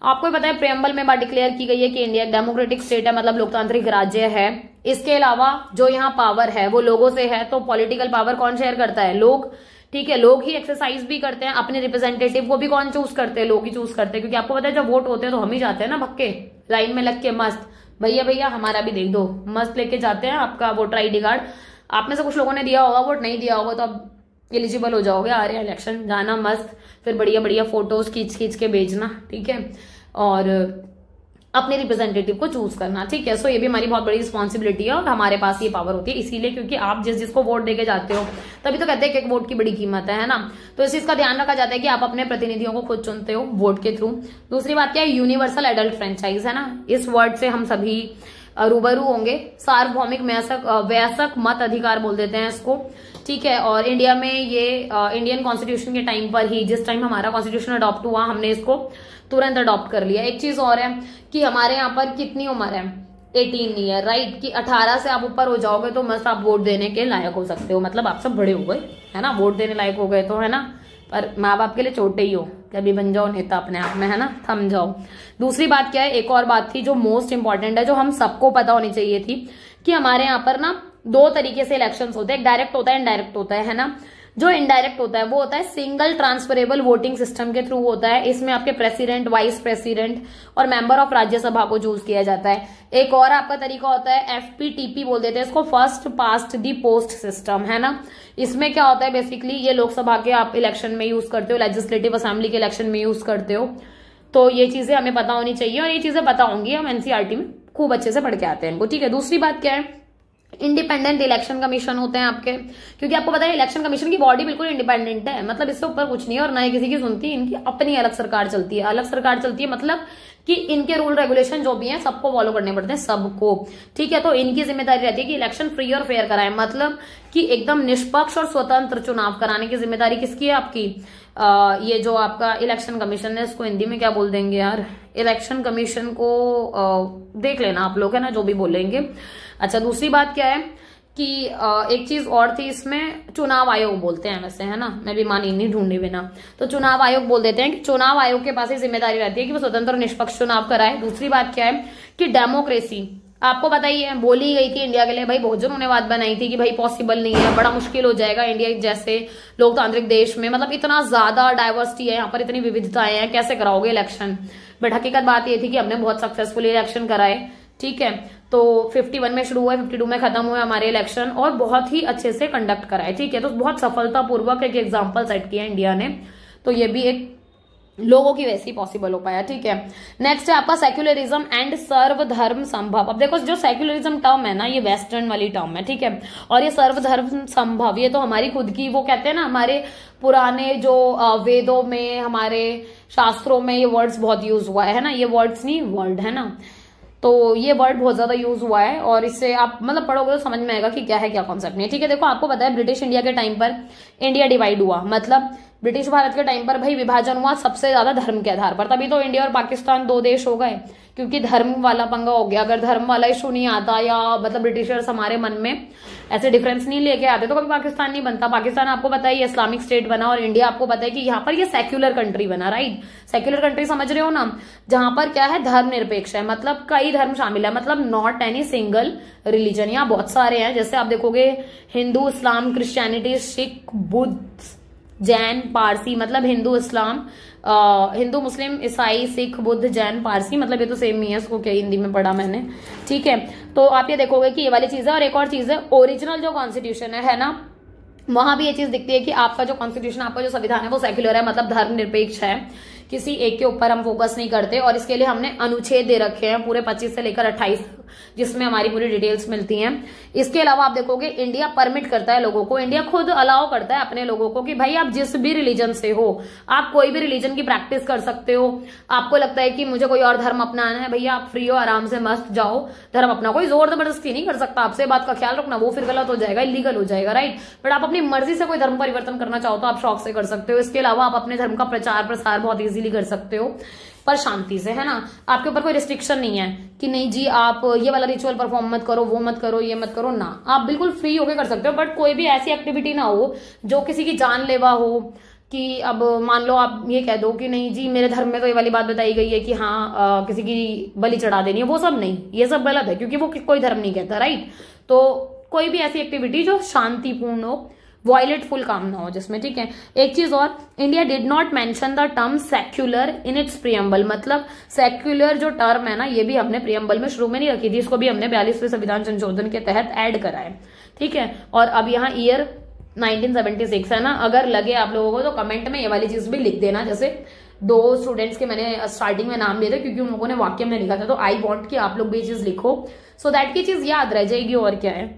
आपको पता है प्रेम्बल में बात डिक्लेयर की गई है कि इंडिया एक डेमोक्रेटिक स्टेट है, मतलब लोकतांत्रिक राज्य है। इसके अलावा जो यहाँ पावर है वो लोगों से है, तो पॉलिटिकल पावर कौन शेयर करता है, लोग। ठीक है, लोग ही एक्सरसाइज भी करते हैं, अपने रिप्रेजेंटेटिव को भी कौन चूज करते हैं, लोग ही चूज करते हैं। क्योंकि आपको पता है जब वोट होते हैं तो हम ही जाते हैं ना, भक्के लाइन में लग के मस्त, भैया हमारा भी देख दो, मस्त लेके जाते हैं आपका वोटर ID कार्ड। आप में से कुछ लोगों ने दिया होगा वोट, नहीं दिया होगा तो अब एलिजिबल हो जाओगे, आ रहे हैं इलेक्शन, जाना मस्त, फिर बढ़िया फोटोज खींच के भेजना। ठीक है, और अपने रिप्रेजेंटेटिव को चूज करना। ठीक है, सो ये भी हमारी बहुत बड़ी रिस्पॉन्सिबिलिटी है और हमारे पास ये पावर होती है, इसीलिए क्योंकि आप जिसको वोट देके जाते हो, तभी तो कहते हैं कि एक वोट की बड़ी कीमत है ना। तो इस चीज का ध्यान रखा जाता है कि आप अपने प्रतिनिधियों को खुद चुनते हो वोट के थ्रू। दूसरी बात क्या है, यूनिवर्सल एडल्ट फ्रेंचाइज, है ना। इस वर्ड से हम सभी रूबरू होंगे। सार्वभौमिक वयस्क मत अधिकार बोल देते हैं इसको। ठीक है, और इंडिया में ये इंडियन कॉन्स्टिट्यूशन के टाइम पर ही, जिस टाइम हमारा कॉन्स्टिट्यूशन अडॉप्ट हुआ, हमने इसको तुरंत अडॉप्ट कर लिया। एक चीज और है कि हमारे यहाँ पर कितनी उम्र है, 18 ईयर, राइट, कि 18 से आप ऊपर हो जाओगे तो मस्त आप वोट देने के लायक हो सकते हो, मतलब आप सब बड़े हो गए, है ना, वोट देने लायक हो गए तो, है ना। पर माँ बाप के लिए छोटे ही हो, कभी बन जाओ नेता अपने आप में, है ना, थम जाओ। दूसरी बात क्या है, एक और बात थी जो मोस्ट इंपॉर्टेंट है, जो हम सबको पता होनी चाहिए थी, कि हमारे यहाँ पर ना 2 तरीके से इलेक्शंस होते हैं, एक डायरेक्ट होता है, इनडायरेक्ट होता है ना। जो इनडायरेक्ट होता है वो होता है सिंगल ट्रांसफरेबल वोटिंग सिस्टम के थ्रू होता है। इसमें आपके प्रेसिडेंट, वाइस प्रेसिडेंट और मेंबर ऑफ राज्यसभा को चूज किया जाता है। एक और आपका तरीका होता है FPTP बोल देते हैं इसको, फर्स्ट पास्ट दी पोस्ट सिस्टम, है ना। इसमें क्या होता है, बेसिकली ये लोकसभा के आप इलेक्शन में यूज करते हो, लेजिस्लेटिव असेंबली के इलेक्शन में यूज करते हो। तो ये चीजें हमें पता होनी चाहिए और ये चीजें पता होंगी, हम NCERT में खूब अच्छे से पढ़ के आते हैं इनको। ठीक है, दूसरी बात क्या है, इंडिपेंडेंट इलेक्शन कमीशन होते हैं आपके, क्योंकि आपको पता है इलेक्शन कमीशन की बॉडी बिल्कुल इंडिपेंडेंट है, मतलब इससे ऊपर कुछ नहीं है और ना ही किसी की सुनती है, इनकी अपनी अलग सरकार चलती है, अलग सरकार चलती है, मतलब कि इनके रूल रेगुलेशन जो भी हैं सबको फॉलो करने पड़ते हैं, सबको, ठीक है। तो इनकी जिम्मेदारी रहती है कि इलेक्शन फ्री और फेयर कराएं, मतलब कि एकदम निष्पक्ष और स्वतंत्र चुनाव कराने की जिम्मेदारी किसकी है? आपकी। ये जो आपका इलेक्शन कमीशन है, इसको हिंदी में क्या बोल देंगे यार, इलेक्शन कमीशन को देख लेना आप लोग, है ना, जो भी बोलेंगे। अच्छा, दूसरी बात क्या है कि एक चीज और थी इसमें, चुनाव आयोग बोलते हैं वैसे, है ना, मैं भी मानी नहीं ढूंढे बिना, तो चुनाव आयोग बोल देते हैं कि चुनाव आयोग के पास ही जिम्मेदारी रहती है कि वो स्वतंत्र और निष्पक्ष चुनाव कराए। दूसरी बात क्या है कि डेमोक्रेसी, आपको बताइए, बोली गई थी इंडिया के लिए, भाई बहुत जनों ने बात बनाई थी कि भाई पॉसिबल नहीं है, बड़ा मुश्किल हो जाएगा इंडिया जैसे लोकतांत्रिक देश में, मतलब इतना ज्यादा डाइवर्सिटी है यहाँ पर, इतनी विविधताएं हैं, कैसे कराओगे इलेक्शन। बट हकीकत बात ये थी कि हमने बहुत सक्सेसफुली इलेक्शन कराए, ठीक है। तो 51 में शुरू हुआ, 52 में खत्म हुए हमारे इलेक्शन, और बहुत ही अच्छे से कंडक्ट कराए, ठीक है। तो बहुत सफलतापूर्वक एक एग्जाम्पल सेट किया इंडिया ने, तो ये भी एक लोगों की वैसे ही पॉसिबल हो पाया, ठीक है। नेक्स्ट है आपका सेक्युलरिज्म एंड सर्वधर्म संभव। अब देखो, जो सेक्युलरिज्म टर्म है ना, ये वेस्टर्न वाली टर्म है, ठीक है, और ये सर्वधर्म संभव, ये तो हमारी खुद की, वो कहते हैं ना, हमारे पुराने जो वेदों में, हमारे शास्त्रों में ये वर्ड्स बहुत यूज हुआ है ना, ये वर्ड्स नहीं, वर्ड है ना, तो ये वर्ड बहुत ज्यादा यूज हुआ है, और इससे आप मतलब पढ़ोगे तो समझ में आएगा कि क्या है क्या कॉन्सेप्ट नहीं है, ठीक है। देखो, आपको पता है ब्रिटिश इंडिया के टाइम पर इंडिया डिवाइड हुआ, मतलब ब्रिटिश भारत के टाइम पर भाई विभाजन हुआ सबसे ज्यादा धर्म के आधार पर, तभी तो इंडिया और पाकिस्तान 2 देश हो गए, क्योंकि धर्म वाला पंगा हो गया। अगर धर्म वाला इशू नहीं आता, या मतलब ब्रिटिशर्स हमारे मन में ऐसे डिफरेंस नहीं लेके आते, तो कभी पाकिस्तान नहीं बनता। पाकिस्तान आपको पता है इस्लामिक स्टेट बना, और इंडिया आपको पता है कि यहाँ पर ये सेक्युलर कंट्री बना, राइट। सेक्युलर कंट्री समझ रहे हो ना, जहां पर क्या है, धर्म निरपेक्ष है, मतलब कई धर्म शामिल है, मतलब नॉट एनी सिंगल रिलीजन। यहाँ बहुत सारे हैं, जैसे आप देखोगे हिंदू, इस्लाम, क्रिश्चियनिटी, सिख, बुद्ध, जैन, पारसी, मतलब हिंदू, इस्लाम, हिंदू, मुस्लिम, ईसाई, सिख, बुद्ध, जैन, पारसी, मतलब ये तो सेम ही है, इसको क्या हिंदी में पढ़ा मैंने, ठीक है। तो आप ये देखोगे कि ये वाली चीज है। और एक और चीज है, ओरिजिनल जो कॉन्स्टिट्यूशन है ना, वहां भी ये चीज दिखती है कि आपका जो कॉन्स्टिट्यूशन, आपका जो संविधान है वो सेक्युलर है, मतलब धर्म निरपेक्ष है, किसी एक के ऊपर हम फोकस नहीं करते। और इसके लिए हमने अनुच्छेद दे रखे हैं पूरे 25 से लेकर 28, जिसमें हमारी पूरी डिटेल्स मिलती हैं। इसके अलावा आप देखोगे इंडिया परमिट करता है लोगों को, इंडिया खुद अलाउ करता है अपने लोगों को कि भाई आप जिस भी रिलीजन से हो, आप कोई भी रिलीजन की प्रैक्टिस कर सकते हो। आपको लगता है कि मुझे कोई और धर्म अपनाना है, भैया आप फ्री हो, आराम से मस्त जाओ धर्म अपना, कोई जोर जबरदस्ती नहीं कर सकता आपसे, बात का ख्याल रखना, वो फिर गलत हो जाएगा, इलीगल हो जाएगा, राइट। बट आप अपनी मर्जी से कोई धर्म परिवर्तन करना चाहो तो आप शौक से कर सकते हो। इसके अलावा आप अपने धर्म का प्रचार प्रसार बहुत इजीली कर सकते हो, पर शांति से, है ना। आपके ऊपर कोई रिस्ट्रिक्शन नहीं है कि नहीं जी आप ये वाला रिचुअल परफॉर्म मत करो, वो मत करो, ये मत करो, ना, आप बिल्कुल फ्री होके कर सकते हो। बट कोई भी ऐसी एक्टिविटी ना हो जो किसी की जानलेवा हो, कि अब मान लो आप ये कह दो कि नहीं जी मेरे धर्म में तो ये वाली बात बताई गई है कि हाँ किसी की बलि चढ़ा देनी है, वो सब नहीं, ये सब गलत है, क्योंकि वो कोई धर्म नहीं कहता, राइट। तो कोई भी ऐसी एक्टिविटी जो शांतिपूर्ण हो, वॉयलेटफुल काम ना हो जिसमें, ठीक है। एक चीज और, India did not mention the term secular in its preamble, मतलब सेक्युलर जो टर्म है ना, ये भी हमने प्रियम्बल में शुरू में नहीं रखी थी, इसको भी हमने 42वें संविधान संशोधन के तहत ऐड करा है, ठीक है। और अब यहाँ ईयर 1976 है ना, अगर लगे आप लोगों को तो कमेंट में ये वाली चीज भी लिख देना। जैसे 2 स्टूडेंट्स के मैंने स्टार्टिंग में नाम लिए थे, क्योंकि उन लोगों ने वाक्य में लिखा था, तो आई वॉन्ट कि आप लोग भी ये चीज लिखो, सो दैट की चीज याद रह जाएगी। और क्या है,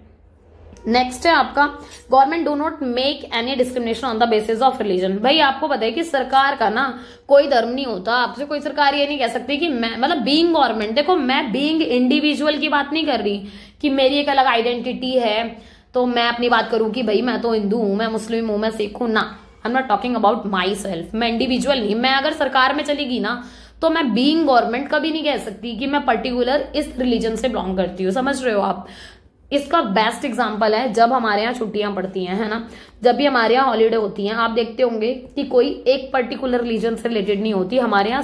नेक्स्ट है आपका, government do not make any discrimination on the basis of religion. भाई आपको पता है कि सरकार का ना कोई धर्म नहीं होता, आपसे कोई सरकार ये नहीं कह सकती कि मैं, मतलब बीइंग गवर्नमेंट, देखो मैं बीइंग इंडिविजुअल की बात नहीं कर रही कि मेरी एक अलग आइडेंटिटी है तो मैं अपनी बात करूं कि भाई मैं तो हिंदू हूं, मैं मुस्लिम हूं, मैं सिख हूं, ना, I am not talking about my self, मैं इंडिविजुअल नहीं। मैं अगर सरकार में चली गई ना, तो मैं बीइंग गवर्नमेंट कभी नहीं कह सकती कि मैं पर्टिकुलर इस रिलीजन से बिलोंग करती हूँ, समझ रहे हो आप। इसका बेस्ट एग्जांपल है जब हमारे यहाँ छुट्टियां पड़ती हैं, है ना, जब भी हमारे यहाँ हॉलीडे होती हैं, आप देखते होंगे कि कोई एक पर्टिकुलर रिलीजन से रिलेटेड नहीं होती, हमारे यहाँ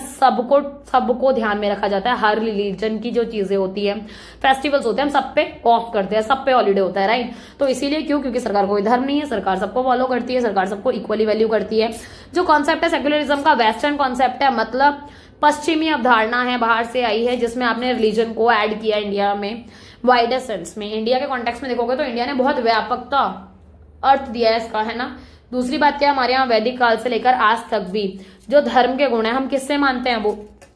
सबको ध्यान में रखा जाता है, हर रिलीजन की जो चीजें होती है, फेस्टिवल्स होते हैं, हम सब पे ऑफ करते हैं, सब पे हॉलीडे होता है, राइट। तो इसीलिए क्यों, क्योंकि सरकार कोई धर्म नहीं है, सरकार सबको फॉलो करती है, सरकार सबको इक्वली वैल्यू करती है। जो कॉन्सेप्ट है सेक्युलरिज्म का, वेस्टर्न कॉन्सेप्ट है, मतलब पश्चिमी अवधारणा है, बाहर से आई है, जिसमें आपने रिलीजन को ऐड किया इंडिया में वाइडर सेंस में। इंडिया के कॉन्टेक्स्ट में देखोगे तो इंडिया ने बहुत व्यापकता अर्थ दिया है इसका, है ना। दूसरी बात क्या, हमारे यहाँ वैदिक काल से लेकर आज तक भी जो धर्म के गुण है, हम किससे मानते हैं, वो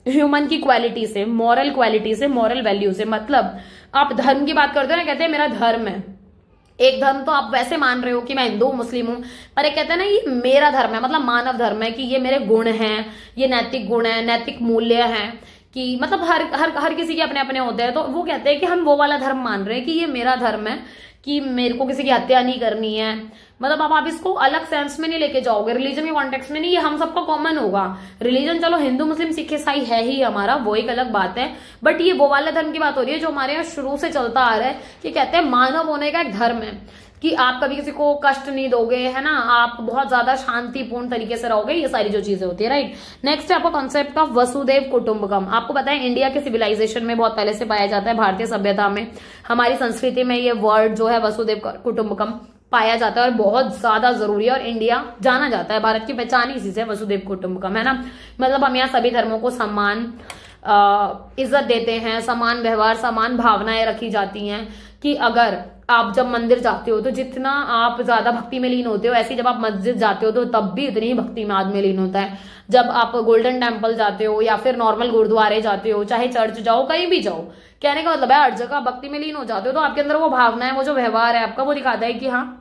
ह्यूमन की क्वालिटी से, मॉरल क्वालिटी से, मॉरल वैल्यू से। मतलब आप धर्म की बात करते हो ना, कहते हैं मेरा धर्म है। एक धर्म तो आप वैसे मान रहे हो कि मैं हिंदू मुस्लिम हूं, पर एक कहते हैं ना ये मेरा धर्म है, मतलब मानव धर्म है, कि ये मेरे गुण हैं, ये नैतिक गुण है, नैतिक मूल्य हैं, कि मतलब हर हर हर किसी के अपने अपने होते हैं। तो वो कहते हैं कि हम वो वाला धर्म मान रहे हैं कि ये मेरा धर्म है, कि मेरे को किसी की हत्या नहीं करनी है। मतलब अब आप इसको अलग सेंस में नहीं लेके जाओगे, रिलीजन के कॉन्टेक्स्ट में नहीं, ये हम सबका कॉमन होगा। रिलीजन चलो हिंदू मुस्लिम सिख ईसाई है ही हमारा, वो एक अलग बात है, बट ये वो वाला धर्म की बात हो रही है जो हमारे यहाँ शुरू से चलता आ रहा है, कि कहते हैं मानव होने का एक धर्म है, कि आप कभी किसी को कष्ट नहीं दोगे, है ना, आप बहुत ज्यादा शांतिपूर्ण तरीके से रहोगे, ये सारी जो चीजें होती है, राइट। नेक्स्ट है आपका कॉन्सेप्ट ऑफ वसुदेव कुटुंबकम। आपको पता है इंडिया के सिविलाइजेशन में बहुत पहले से पाया जाता है, भारतीय सभ्यता में, हमारी संस्कृति में ये वर्ड जो है वसुदेव कुटुंबकम पाया जाता है और बहुत ज्यादा जरूरी है, और इंडिया जाना जाता है, भारत की पहचान इसी से वसुदेव कुटुंबकम, है ना। मतलब हम यहाँ सभी धर्मों को समान इज्जत देते हैं, समान व्यवहार, समान भावनाएं रखी जाती हैं, कि अगर आप जब मंदिर जाते हो तो जितना आप ज्यादा भक्ति में लीन होते हो, ऐसे जब आप मस्जिद जाते हो तो तब भी इतनी ही भक्ति में आदमी लीन होता है। जब आप गोल्डन टेम्पल जाते हो या फिर नॉर्मल गुरुद्वारे जाते हो, चाहे चर्च जाओ, कहीं भी जाओ, कहने का मतलब है हर जगह भक्ति में लीन हो जाते हो, तो आपके अंदर वो भावना है, वो जो व्यवहार है आपका, वो दिखाता है कि हाँ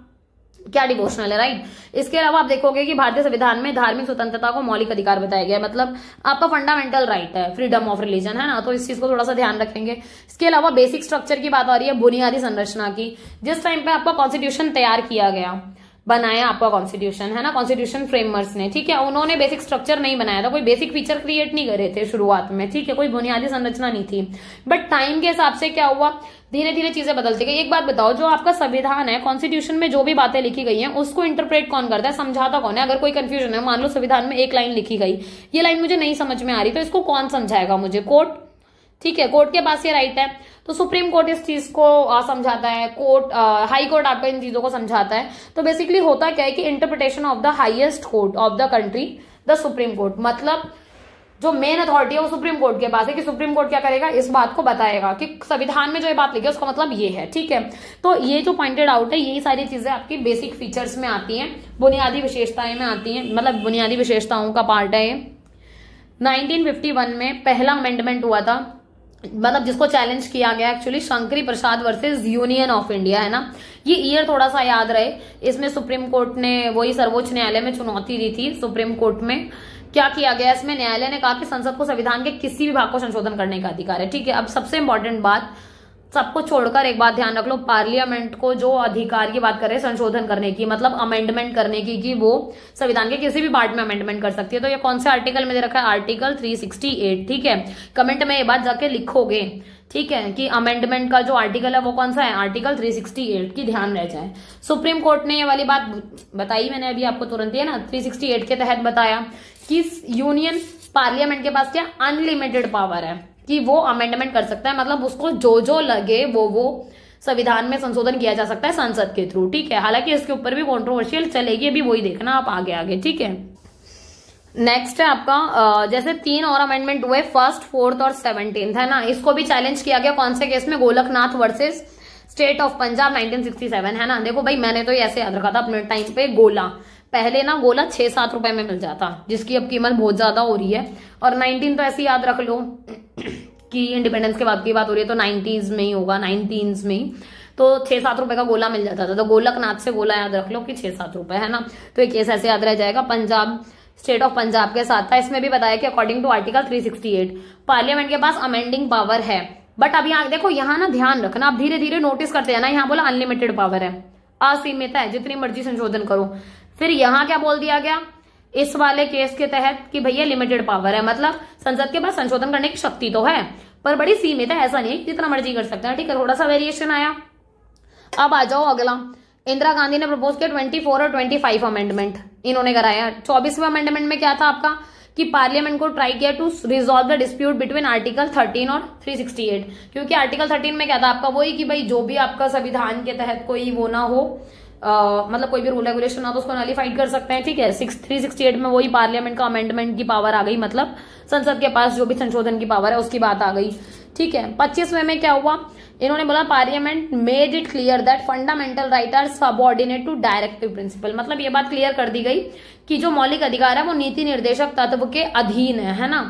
क्या डिवोशनल है, राइट। इसके अलावा आप देखोगे कि भारतीय संविधान में धार्मिक स्वतंत्रता को मौलिक अधिकार बताया गया है, मतलब आपका फंडामेंटल राइट है, फ्रीडम ऑफ रिलीजन, है ना, तो इस चीज को थोड़ा सा ध्यान रखेंगे। इसके अलावा बेसिक स्ट्रक्चर की बात आ रही है, बुनियादी संरचना की। जिस टाइम पे आपका कॉन्स्टिट्यूशन तैयार किया गया, बनाया आपका कॉन्स्टिट्यूशन, है ना, कॉन्स्टिट्यूशन फ्रेमवर्क्स ने, ठीक है, उन्होंने बेसिक स्ट्रक्चर नहीं बनाया था, कोई बेसिक फीचर क्रिएट नहीं करे थे शुरुआत में, ठीक है, कोई बुनियादी संरचना नहीं थी। बट टाइम के हिसाब से क्या हुआ, धीरे धीरे चीजें बदलती गई। एक बात बताओ, जो आपका संविधान है, कॉन्स्टिट्यूशन में जो भी बातें लिखी गई हैं, उसको इंटरप्रेट कौन करता है, समझाता कौन है। अगर कोई कंफ्यूजन है, मान लो संविधान में एक लाइन लिखी गई, ये लाइन मुझे नहीं समझ में आ रही, तो इसको कौन समझाएगा मुझे, कोर्ट, ठीक है, कोर्ट के पास ये राइट है, तो सुप्रीम कोर्ट इस चीज को समझाता है, कोर्ट हाई कोर्ट आपका इन चीजों को समझाता है। तो बेसिकली होता क्या है कि interpretation of the highest court of the country, the supreme court, मतलब जो मेन अथॉरिटी है वो सुप्रीम कोर्ट के पास है, कि सुप्रीम कोर्ट क्या करेगा, इस बात को बताएगा कि संविधान में जो ये बात लिखी है उसका मतलब ये है, ठीक है। तो ये जो पॉइंटेड आउट है, यही सारी चीजें आपकी बेसिक फीचर्स में आती हैं, बुनियादी विशेषताएं में आती हैं, मतलब बुनियादी विशेषताओं का पार्ट है ये। 1951 में पहला अमेंडमेंट हुआ था, मतलब जिसको चैलेंज किया गया actually, Shankari Prasad versus union of India, है ना। ये ईयर थोड़ा सा याद रहे, इसमें सुप्रीम कोर्ट ने, वही सर्वोच्च न्यायालय में चुनौती दी थी सुप्रीम कोर्ट में। क्या किया गया इसमें, न्यायालय ने कहा कि संसद को संविधान के किसी भी भाग को संशोधन करने का अधिकार है, ठीक है। अब सबसे इंपॉर्टेंट बात, सबको छोड़कर एक बात ध्यान रख लो, पार्लियामेंट को जो अधिकार की बात कर रहे हैं संशोधन करने की, मतलब अमेंडमेंट करने की, कि वो संविधान के किसी भी पार्ट में अमेंडमेंट कर सकती है। तो ये कौन से आर्टिकल में दे रखा है, आर्टिकल 368, ठीक है। कमेंट में ये बात जाके लिखोगे, ठीक है, कि अमेंडमेंट का जो आर्टिकल है वो कौन सा है, आर्टिकल 368 की ध्यान रह जाए। सुप्रीम कोर्ट ने ये वाली बात बताई, मैंने अभी आपको तुरंत, है ना, 368 के तहत बताया कि यूनियन पार्लियामेंट के पास क्या अनलिमिटेड पावर है, कि वो अमेंडमेंट कर सकता है, मतलब उसको जो जो लगे वो संविधान में संशोधन किया जा सकता है संसद के थ्रू, ठीक है। हालांकि इसके ऊपर भी कंट्रोवर्शियल चलेगी, अभी वही देखना आप आगे आगे, ठीक है। नेक्स्ट है आपका जैसे 3 और अमेंडमेंट हुए, 1st, 4th और 17th, है ना। इसको भी चैलेंज किया गया, कौन से केस में, Golaknath versus state of Punjab 1967, है ना। देखो भाई, मैंने तो ऐसे याद रखा था अपने टाइम पे, गोला, पहले ना गोला 6-7 रुपए में मिल जाता, जिसकी अब कीमत बहुत ज्यादा हो रही है। और 19 तो ऐसे याद रख लो कि इंडिपेंडेंस के बाद की बात हो रही है, तो 90s में ही होगा, 19s में ही, तो 6-7 रुपए का गोला मिल जाता था। तो गोलकनाथ से गोला याद रख लो कि 6-7 रुपए, है ना। तो एक केस ऐसे याद रह जाएगा, पंजाब, स्टेट ऑफ पंजाब के साथ था। इसमें भी बताया कि अकॉर्डिंग टू आर्टिकल 368 पार्लियामेंट के पास अमेंडिंग पावर है। बट अब यहाँ देखो, यहाँ ना ध्यान रखना, आप धीरे धीरे नोटिस करते हैं ना, यहाँ बोला अनलिमिटेड पावर है, असीमित है, जितनी मर्जी संशोधन करो। फिर यहाँ क्या बोल दिया गया इस वाले केस के तहत कि भैया लिमिटेड पावर है, मतलब संसद के पास संशोधन करने की शक्ति तो है पर बड़ी सीमित है, ऐसा नहीं है जितना मर्जी कर सकते हैं, ठीक है। थोड़ा सा वेरिएशन आया। अब आ जाओ अगला, इंदिरा गांधी ने प्रपोज किया 24 और 25 अमेंडमेंट इन्होंने कराया। 24वें अमेंडमेंट में क्या था आपका कि पार्लियामेंट को ट्राई किया to resolve the dispute between article 13 और 368, क्योंकि आर्टिकल 13 में क्या था आपका, वही कि भाई जो भी आपका संविधान के तहत कोई वो ना हो, मतलब कोई भी रूल रेगुलेशन ना तो उसको नलिफाइड कर सकते हैं, ठीक है। 368 में वही पार्लियामेंट का अमेंडमेंट की पावर आ गई, मतलब संसद के पास जो भी संशोधन की पावर है उसकी बात आ गई, ठीक है। 25वें में क्या हुआ, इन्होंने बोला parliament made it clear that fundamental right are subordinate to directive principle, मतलब ये बात क्लियर कर दी गई कि जो मौलिक अधिकार है वो नीति निर्देशक तत्व के अधीन है ना।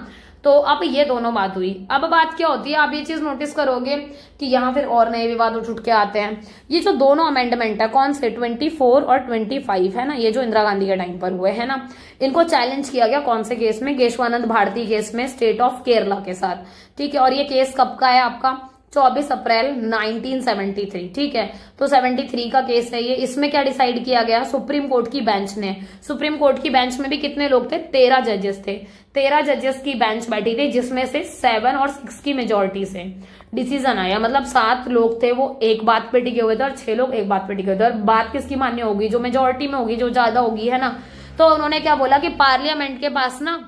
तो अब ये दोनों बात हुई। अब बात क्या होती है, आप ये चीज नोटिस करोगे कि यहाँ फिर और नए विवाद उठ के आते हैं। ये जो दोनों अमेंडमेंट है, कौन से 24 और 25 है ना, ये जो इंदिरा गांधी के टाइम पर हुए है ना, इनको चैलेंज किया गया कौन से केस में, केशवानंद भारती केस में, स्टेट ऑफ केरला के साथ। ठीक है, और ये केस कब का है आपका, 24 अप्रैल 1973। ठीक है, तो 73 का केस है ये। इसमें क्या डिसाइड किया गया, सुप्रीम कोर्ट की बेंच ने, सुप्रीम कोर्ट की बेंच में भी कितने लोग थे, 13 जजेस थे। 13 जजेस की बेंच बैठी थी, जिसमें से 7 और 6 की मेजोरिटी से डिसीजन आया। मतलब 7 लोग थे वो एक बात पे टिके हुए थे और 6 लोग एक बात पे टिके हुए थे। और बात किसकी मान्य होगी, जो मेजोरिटी में होगी, जो ज्यादा होगी, है ना। तो उन्होंने क्या बोला कि पार्लियामेंट के पास ना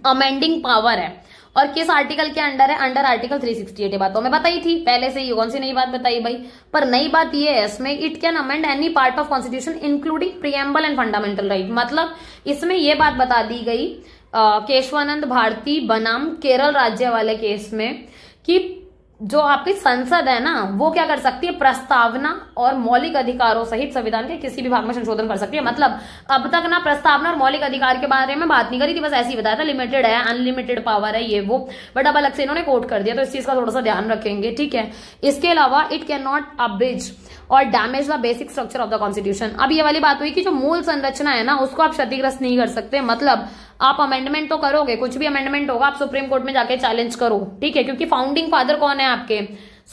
अमेंडिंग पावर है, और किस आर्टिकल के अंडर है, अंडर आर्टिकल 368। बात तो मैं बताई थी पहले से, ये कौन सी नई बात बताई भाई। पर नई बात ये है इसमें, it can amend any part of constitution including preamble and fundamental right. मतलब इसमें ये बात बता दी गई केशवानंद भारती बनाम केरल राज्य वाले केस में कि जो आपकी संसद है ना, वो क्या कर सकती है, प्रस्तावना और मौलिक अधिकारों सहित संविधान के किसी भी भाग में संशोधन कर सकती है। मतलब अब तक ना प्रस्तावना और मौलिक अधिकार के बारे में बात नहीं करी थी, बस ऐसे ही बताया था लिमिटेड है, अनलिमिटेड पावर है, ये वो, बट अब अलग से इन्होंने कोट कर दिया, तो इस चीज का थोड़ा सा ध्यान रखेंगे। ठीक है, इसके अलावा इट कैन नॉट अब्रिज और damage the basic structure of the constitution. अब ये वाली बात हुई कि जो मूल संरचना है ना, उसको आप क्षतिग्रस्त नहीं कर सकते। मतलब आप अमेंडमेंट तो करोगे, कुछ भी अमेंडमेंट होगा आप सुप्रीम कोर्ट में जाके चैलेंज करो। ठीक है, क्योंकि फाउंडिंग फादर कौन है आपके,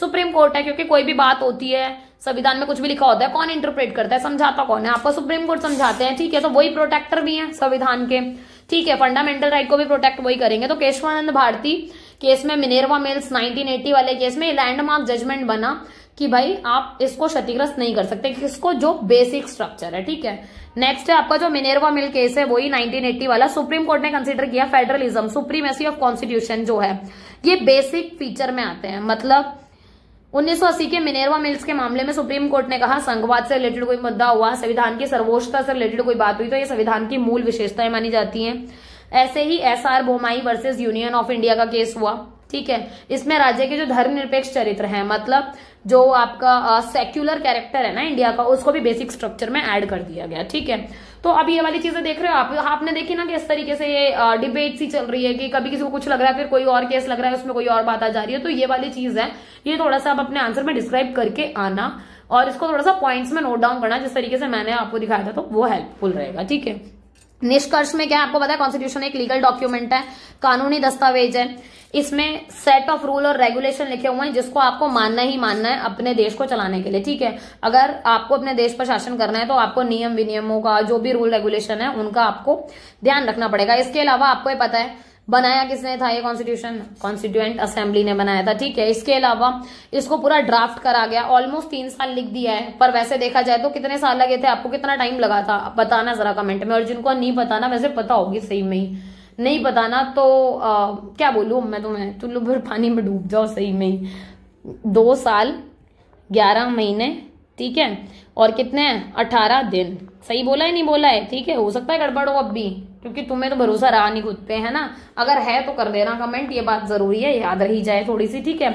सुप्रीम कोर्ट है। क्योंकि कोई भी बात होती है, संविधान में कुछ भी लिखा होता है, कौन इंटरप्रेट करता है, समझाता कौन है, आपको सुप्रीम कोर्ट समझाते हैं। ठीक है, तो वही प्रोटेक्टर भी है संविधान के। ठीक है, फंडामेंटल राइट को भी प्रोटेक्ट वही करेंगे। तो केशवानंद भारती केस में, मिनेर्वा मिल्स 1980 वाले केस में लैंडमार्क जजमेंट बना कि भाई आप इसको क्षतिग्रस्त नहीं कर सकते, किसको, जो बेसिक स्ट्रक्चर है। ठीक है, नेक्स्ट है आपका जो मिनेर्वा मिल केस है, वही 1980 वाला। सुप्रीम कोर्ट ने कंसीडर किया फेडरलिज्म, सुप्रीमेसी ऑफ कॉन्स्टिट्यूशन जो है, ये बेसिक फीचर में आते हैं। मतलब 1980 के मिनेर्वा मिल्स के मामले में सुप्रीम कोर्ट ने कहा संघवाद से रिलेटेड कोई मुद्दा हुआ, संविधान की सर्वोच्चता से रिलेटेड कोई बात हुई, तो ये संविधान की मूल विशेषताएं मानी जाती हैं। ऐसे ही SR Bommai versus union of India का केस हुआ। ठीक है, इसमें राज्य के जो धर्मनिरपेक्ष चरित्र हैं, मतलब जो आपका सेक्युलर कैरेक्टर है ना इंडिया का, उसको भी बेसिक स्ट्रक्चर में ऐड कर दिया गया। ठीक है, तो अब ये वाली चीजें देख रहे हो आप, आपने देखी ना कि इस तरीके से ये डिबेट सी चल रही है कि कभी किसी को कुछ लग रहा है, फिर कोई और केस लग रहा है, उसमें कोई और बात आ जा रही है। तो ये वाली चीज है, ये थोड़ा सा आप अपने आंसर में डिस्क्राइब करके आना और इसको थोड़ा सा पॉइंट्स में नोट डाउन करना, जिस तरीके से मैंने आपको दिखाया था, तो वो हेल्पफुल रहेगा। ठीक है, निष्कर्ष में क्या है आपको पता है, कॉन्स्टिट्यूशन एक लीगल डॉक्यूमेंट है, कानूनी दस्तावेज है। इसमें सेट ऑफ रूल और रेगुलेशन लिखे हुए हैं, जिसको आपको मानना ही मानना है अपने देश को चलाने के लिए। ठीक है, अगर आपको अपने देश पर शासन करना है तो आपको नियम विनियमों का, जो भी रूल रेगुलेशन है, उनका आपको ध्यान रखना पड़ेगा। इसके अलावा आपको ये पता है बनाया किसने था ये कॉन्स्टिट्यूशन, कॉन्स्टिट्यूएंट असेंबली ने बनाया था। ठीक है, इसके अलावा इसको पूरा ड्राफ्ट करा गया, ऑलमोस्ट 3 साल लिख दिया है। पर वैसे देखा जाए तो कितने साल लगे थे, आपको कितना टाइम लगा था, बताना जरा कमेंट में। और जिनको नहीं बताना, वैसे पता होगी सही में ही, नहीं बताना तो क्या बोलूं मैं तुम्हें, तुम लोग फिर पानी में डूब जाओ सही में ही। 2 साल 11 महीने, ठीक है, और कितने हैं 18 दिन। सही बोला है नहीं बोला है? ठीक है, हो सकता है गड़बड़ हो अब भी, क्योंकि तुम्हें तो भरोसा रहा नहीं खुद पे, है ना। अगर है तो कर देना कमेंट, ये बात जरूरी है, याद रही जाए थोड़ी सी। ठीक है,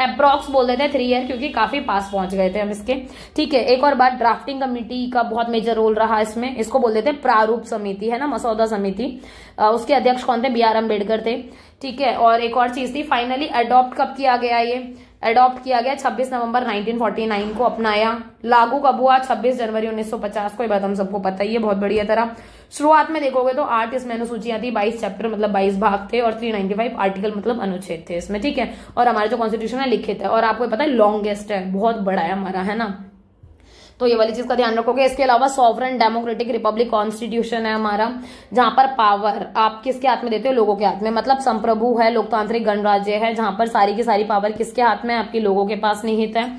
अप्रॉक्स बोल देते हैं 3 ईयर, क्योंकि काफी पास पहुंच गए थे हम इसके। ठीक है, एक और बात, ड्राफ्टिंग कमेटी का बहुत मेजर रोल रहा इसमें। इसको बोल देते हैं प्रारूप समिति, है ना, मसौदा समिति। उसके अध्यक्ष कौन थे, BR अम्बेडकर थे। ठीक है, और एक और चीज थी, फाइनली अडॉप्ट कब किया गया, ये अडॉप्ट किया गया 26 नवंबर 1949 को, अपनाया। लागू कब हुआ, 26 जनवरी 1950 को। ये बात हम सबको पता ही है बहुत बढ़िया तरह। शुरुआत में देखोगे तो 8 इसमें अनुसूचियां थी, 22 चैप्टर मतलब 22 भाग थे, और 395 आर्टिकल मतलब अनुच्छेद थे इसमें। ठीक है, और हमारे जो कॉन्स्टिट्यूशन है लिखित है, और आपको पता है लॉन्गेस्ट है, बहुत बड़ा है हमारा, है ना। तो ये वाली चीज का ध्यान रखोगे। इसके अलावा सॉवरन डेमोक्रेटिक रिपब्लिक कॉन्स्टिट्यूशन है हमारा, जहां पर पावर आप किसके हाथ में देते हो, लोगों के हाथ में। मतलब संप्रभु है, लोकतांत्रिक गणराज्य है, जहां पर सारी की सारी पावर किसके हाथ में, आपकी लोगों के पास निहित है।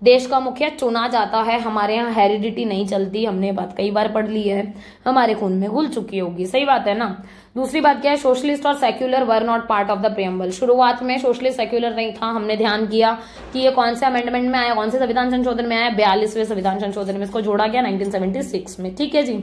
देश का मुखिया चुना जाता है, हमारे यहाँ हेरिडिटी नहीं चलती, हमने बात कई बार पढ़ ली है, हमारे खून में घुल चुकी होगी, सही बात है ना। दूसरी बात क्या है, सोशलिस्ट और secular were not part of the preamble. शुरुआत में सोशलिस्ट सेक्युलर नहीं था, हमने ध्यान किया कि ये कौन से अमेंडमेंट में आया, कौन से संविधान संशोधन में आया, 42वें संविधान संशोधन में इसको जोड़ा गया 1976 में। ठीक है जी,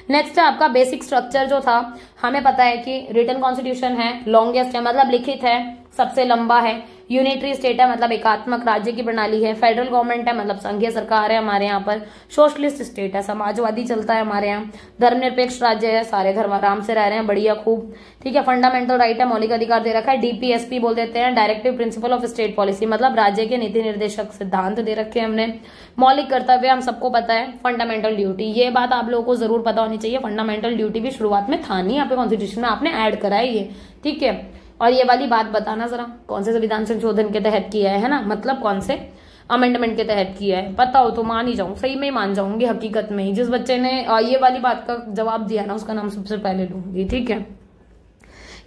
नेक्स्ट है आपका बेसिक स्ट्रक्चर जो था, हमें पता है कि रिटन कॉन्स्टिट्यूशन है, लॉन्गेस्ट है मतलब लिखित है, सबसे लंबा है। यूनिटरी स्टेट है मतलब एकात्मक राज्य की प्रणाली है। फेडरल गवर्नमेंट है मतलब संघीय सरकार है हमारे यहाँ पर। सोशलिस्ट स्टेट है, समाजवादी चलता है हमारे यहाँ। धर्मनिरपेक्ष राज्य है, सारे धर्म आराम से रह रहे हैं, बढ़िया खूब, ठीक है। फंडामेंटल राइट है, मौलिक अधिकार दे रखा है। डीपीएसपी बोल देते हैं, directive principle of state policy, मतलब राज्य के नीति निर्देशक सिद्धांत दे रखे हैं हमने। मौलिक कर्तव्य हम सबको पता है। फंडामेंटल ड्यूटी, ये बात आप लोगों को जरूर पता होनी चाहिए, फंडामेंटल ड्यूटी भी शुरुआत में था नहीं, यहाँ पे कॉन्स्टिट्यूशन में आपने ऐड करा है ये, ठीक है। और ये वाली बात बताना जरा, कौन से संविधान संशोधन के तहत किया है ना, मतलब कौन से अमेंडमेंट के तहत किया है, पता हो तो मान ही जाऊं, सही में ही मान जाऊंगी हकीकत में ही। जिस बच्चे ने ये वाली बात का जवाब दिया ना उसका नाम सबसे पहले लूंगी, ठीक है।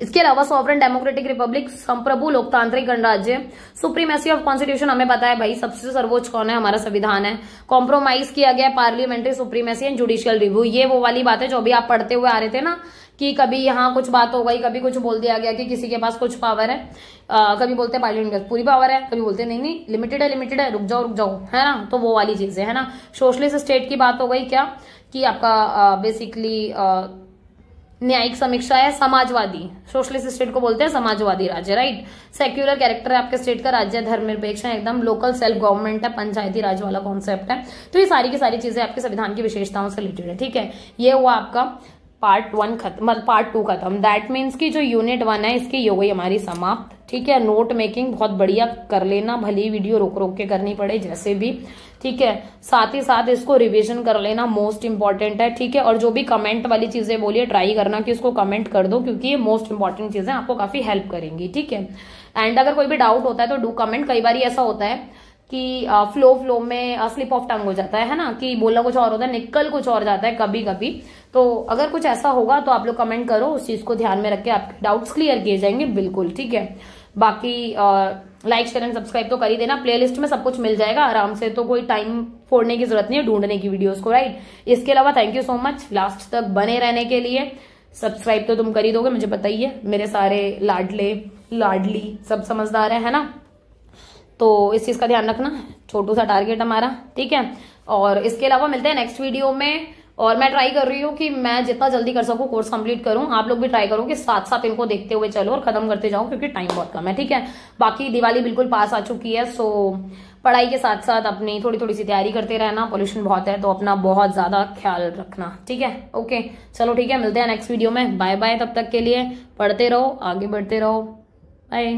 इसके अलावा सॉवरेन डेमोक्रेटिक रिपब्लिक, संप्रभु लोकतांत्रिक गणराज्य, सुप्रीमेसी ऑफ कॉन्स्टिट्यूशन, हमें पता है भाई सबसे सर्वोच्च कौन है, हमारा संविधान है। कॉम्प्रोमाइज किया गया parliamentary supremacy and judicial review, ये वो वाली बात है जो अभी आप पढ़ते हुए आ रहे थे ना कि कभी यहाँ कुछ बात हो गई, कभी कुछ बोल दिया गया कि किसी के पास कुछ पावर है, कभी बोलते हैं पार्लियामेंट के पास पूरी पावर है, कभी बोलते नहीं नहीं लिमिटेड है, रुक जाओ, है ना। तो वो वाली चीजें है ना। सोशलिस्ट स्टेट की बात हो गई क्या कि आपका बेसिकली न्यायिक समीक्षा है। समाजवादी, सोशलिस्ट स्टेट को बोलते हैं समाजवादी राज्य, राइट। सेक्युलर कैरेक्टर है आपके स्टेट का, राज्य धर्मनिरपेक्ष है एकदम, लोकल सेल्फ गवर्नमेंट है, पंचायती राज वाला कॉन्सेप्ट है। तो ये सारी की सारी चीजें आपके संविधान की विशेषताओं से रिलेटेड है, ठीक है। ये हुआ आपका पार्ट 1 खत्म, पार्ट 2 खत्म। दैट मीन्स की जो यूनिट 1 है इसकी हो गई हमारी समाप्त, ठीक है। नोट मेकिंग बहुत बढ़िया कर लेना, भली वीडियो रोक रोक के करनी पड़े जैसे भी, ठीक है। साथ ही साथ इसको रिवीजन कर लेना, मोस्ट इंपॉर्टेंट है, ठीक है। और जो भी कमेंट वाली चीजें बोलिए ट्राई करना कि उसको कमेंट कर दो, क्योंकि ये मोस्ट इंपॉर्टेंट चीजें आपको काफी हेल्प करेंगी, ठीक है। एंड अगर कोई भी डाउट होता है तो डू कमेंट। कई बार ऐसा होता है कि फ्लो में स्लिप ऑफ टंग हो जाता है ना, कि बोलना कुछ और होता है निकल कुछ और जाता है कभी कभी। तो अगर कुछ ऐसा होगा तो आप लोग कमेंट करो, उस चीज को ध्यान में रख के आपके डाउट्स क्लियर किए जाएंगे, बिल्कुल, ठीक है। बाकी लाइक शेयर एंड सब्सक्राइब तो कर ही देना, प्लेलिस्ट में सब कुछ मिल जाएगा आराम से, तो कोई टाइम फोड़ने की जरूरत नहीं है ढूंढने की वीडियोस को, राइट। इसके अलावा thank you so much last तक बने रहने के लिए। सब्सक्राइब तो तुम कर ही दोगे मुझे पता ही है, मेरे सारे लाडले लाडली सब समझदार है ना। तो इस चीज का ध्यान रखना, छोटू सा टारगेट हमारा, ठीक है। और इसके अलावा मिलते हैं नेक्स्ट वीडियो में। और मैं ट्राई कर रही हूँ कि मैं जितना जल्दी कर सकूँ कोर्स कंप्लीट करूँ, आप लोग भी ट्राई करो कि साथ साथ इनको देखते हुए चलो और खत्म करते जाओ, क्योंकि टाइम बहुत कम है, ठीक है। बाकी दिवाली बिल्कुल पास आ चुकी है, सो पढ़ाई के साथ साथ अपनी थोड़ी थोड़ी सी तैयारी करते रहना। पॉल्यूशन बहुत है तो अपना बहुत ज्यादा ख्याल रखना, ठीक है। ओके चलो ठीक है, मिलते हैं नेक्स्ट वीडियो में। बाय बाय, तब तक के लिए पढ़ते रहो, आगे बढ़ते रहो, बाय।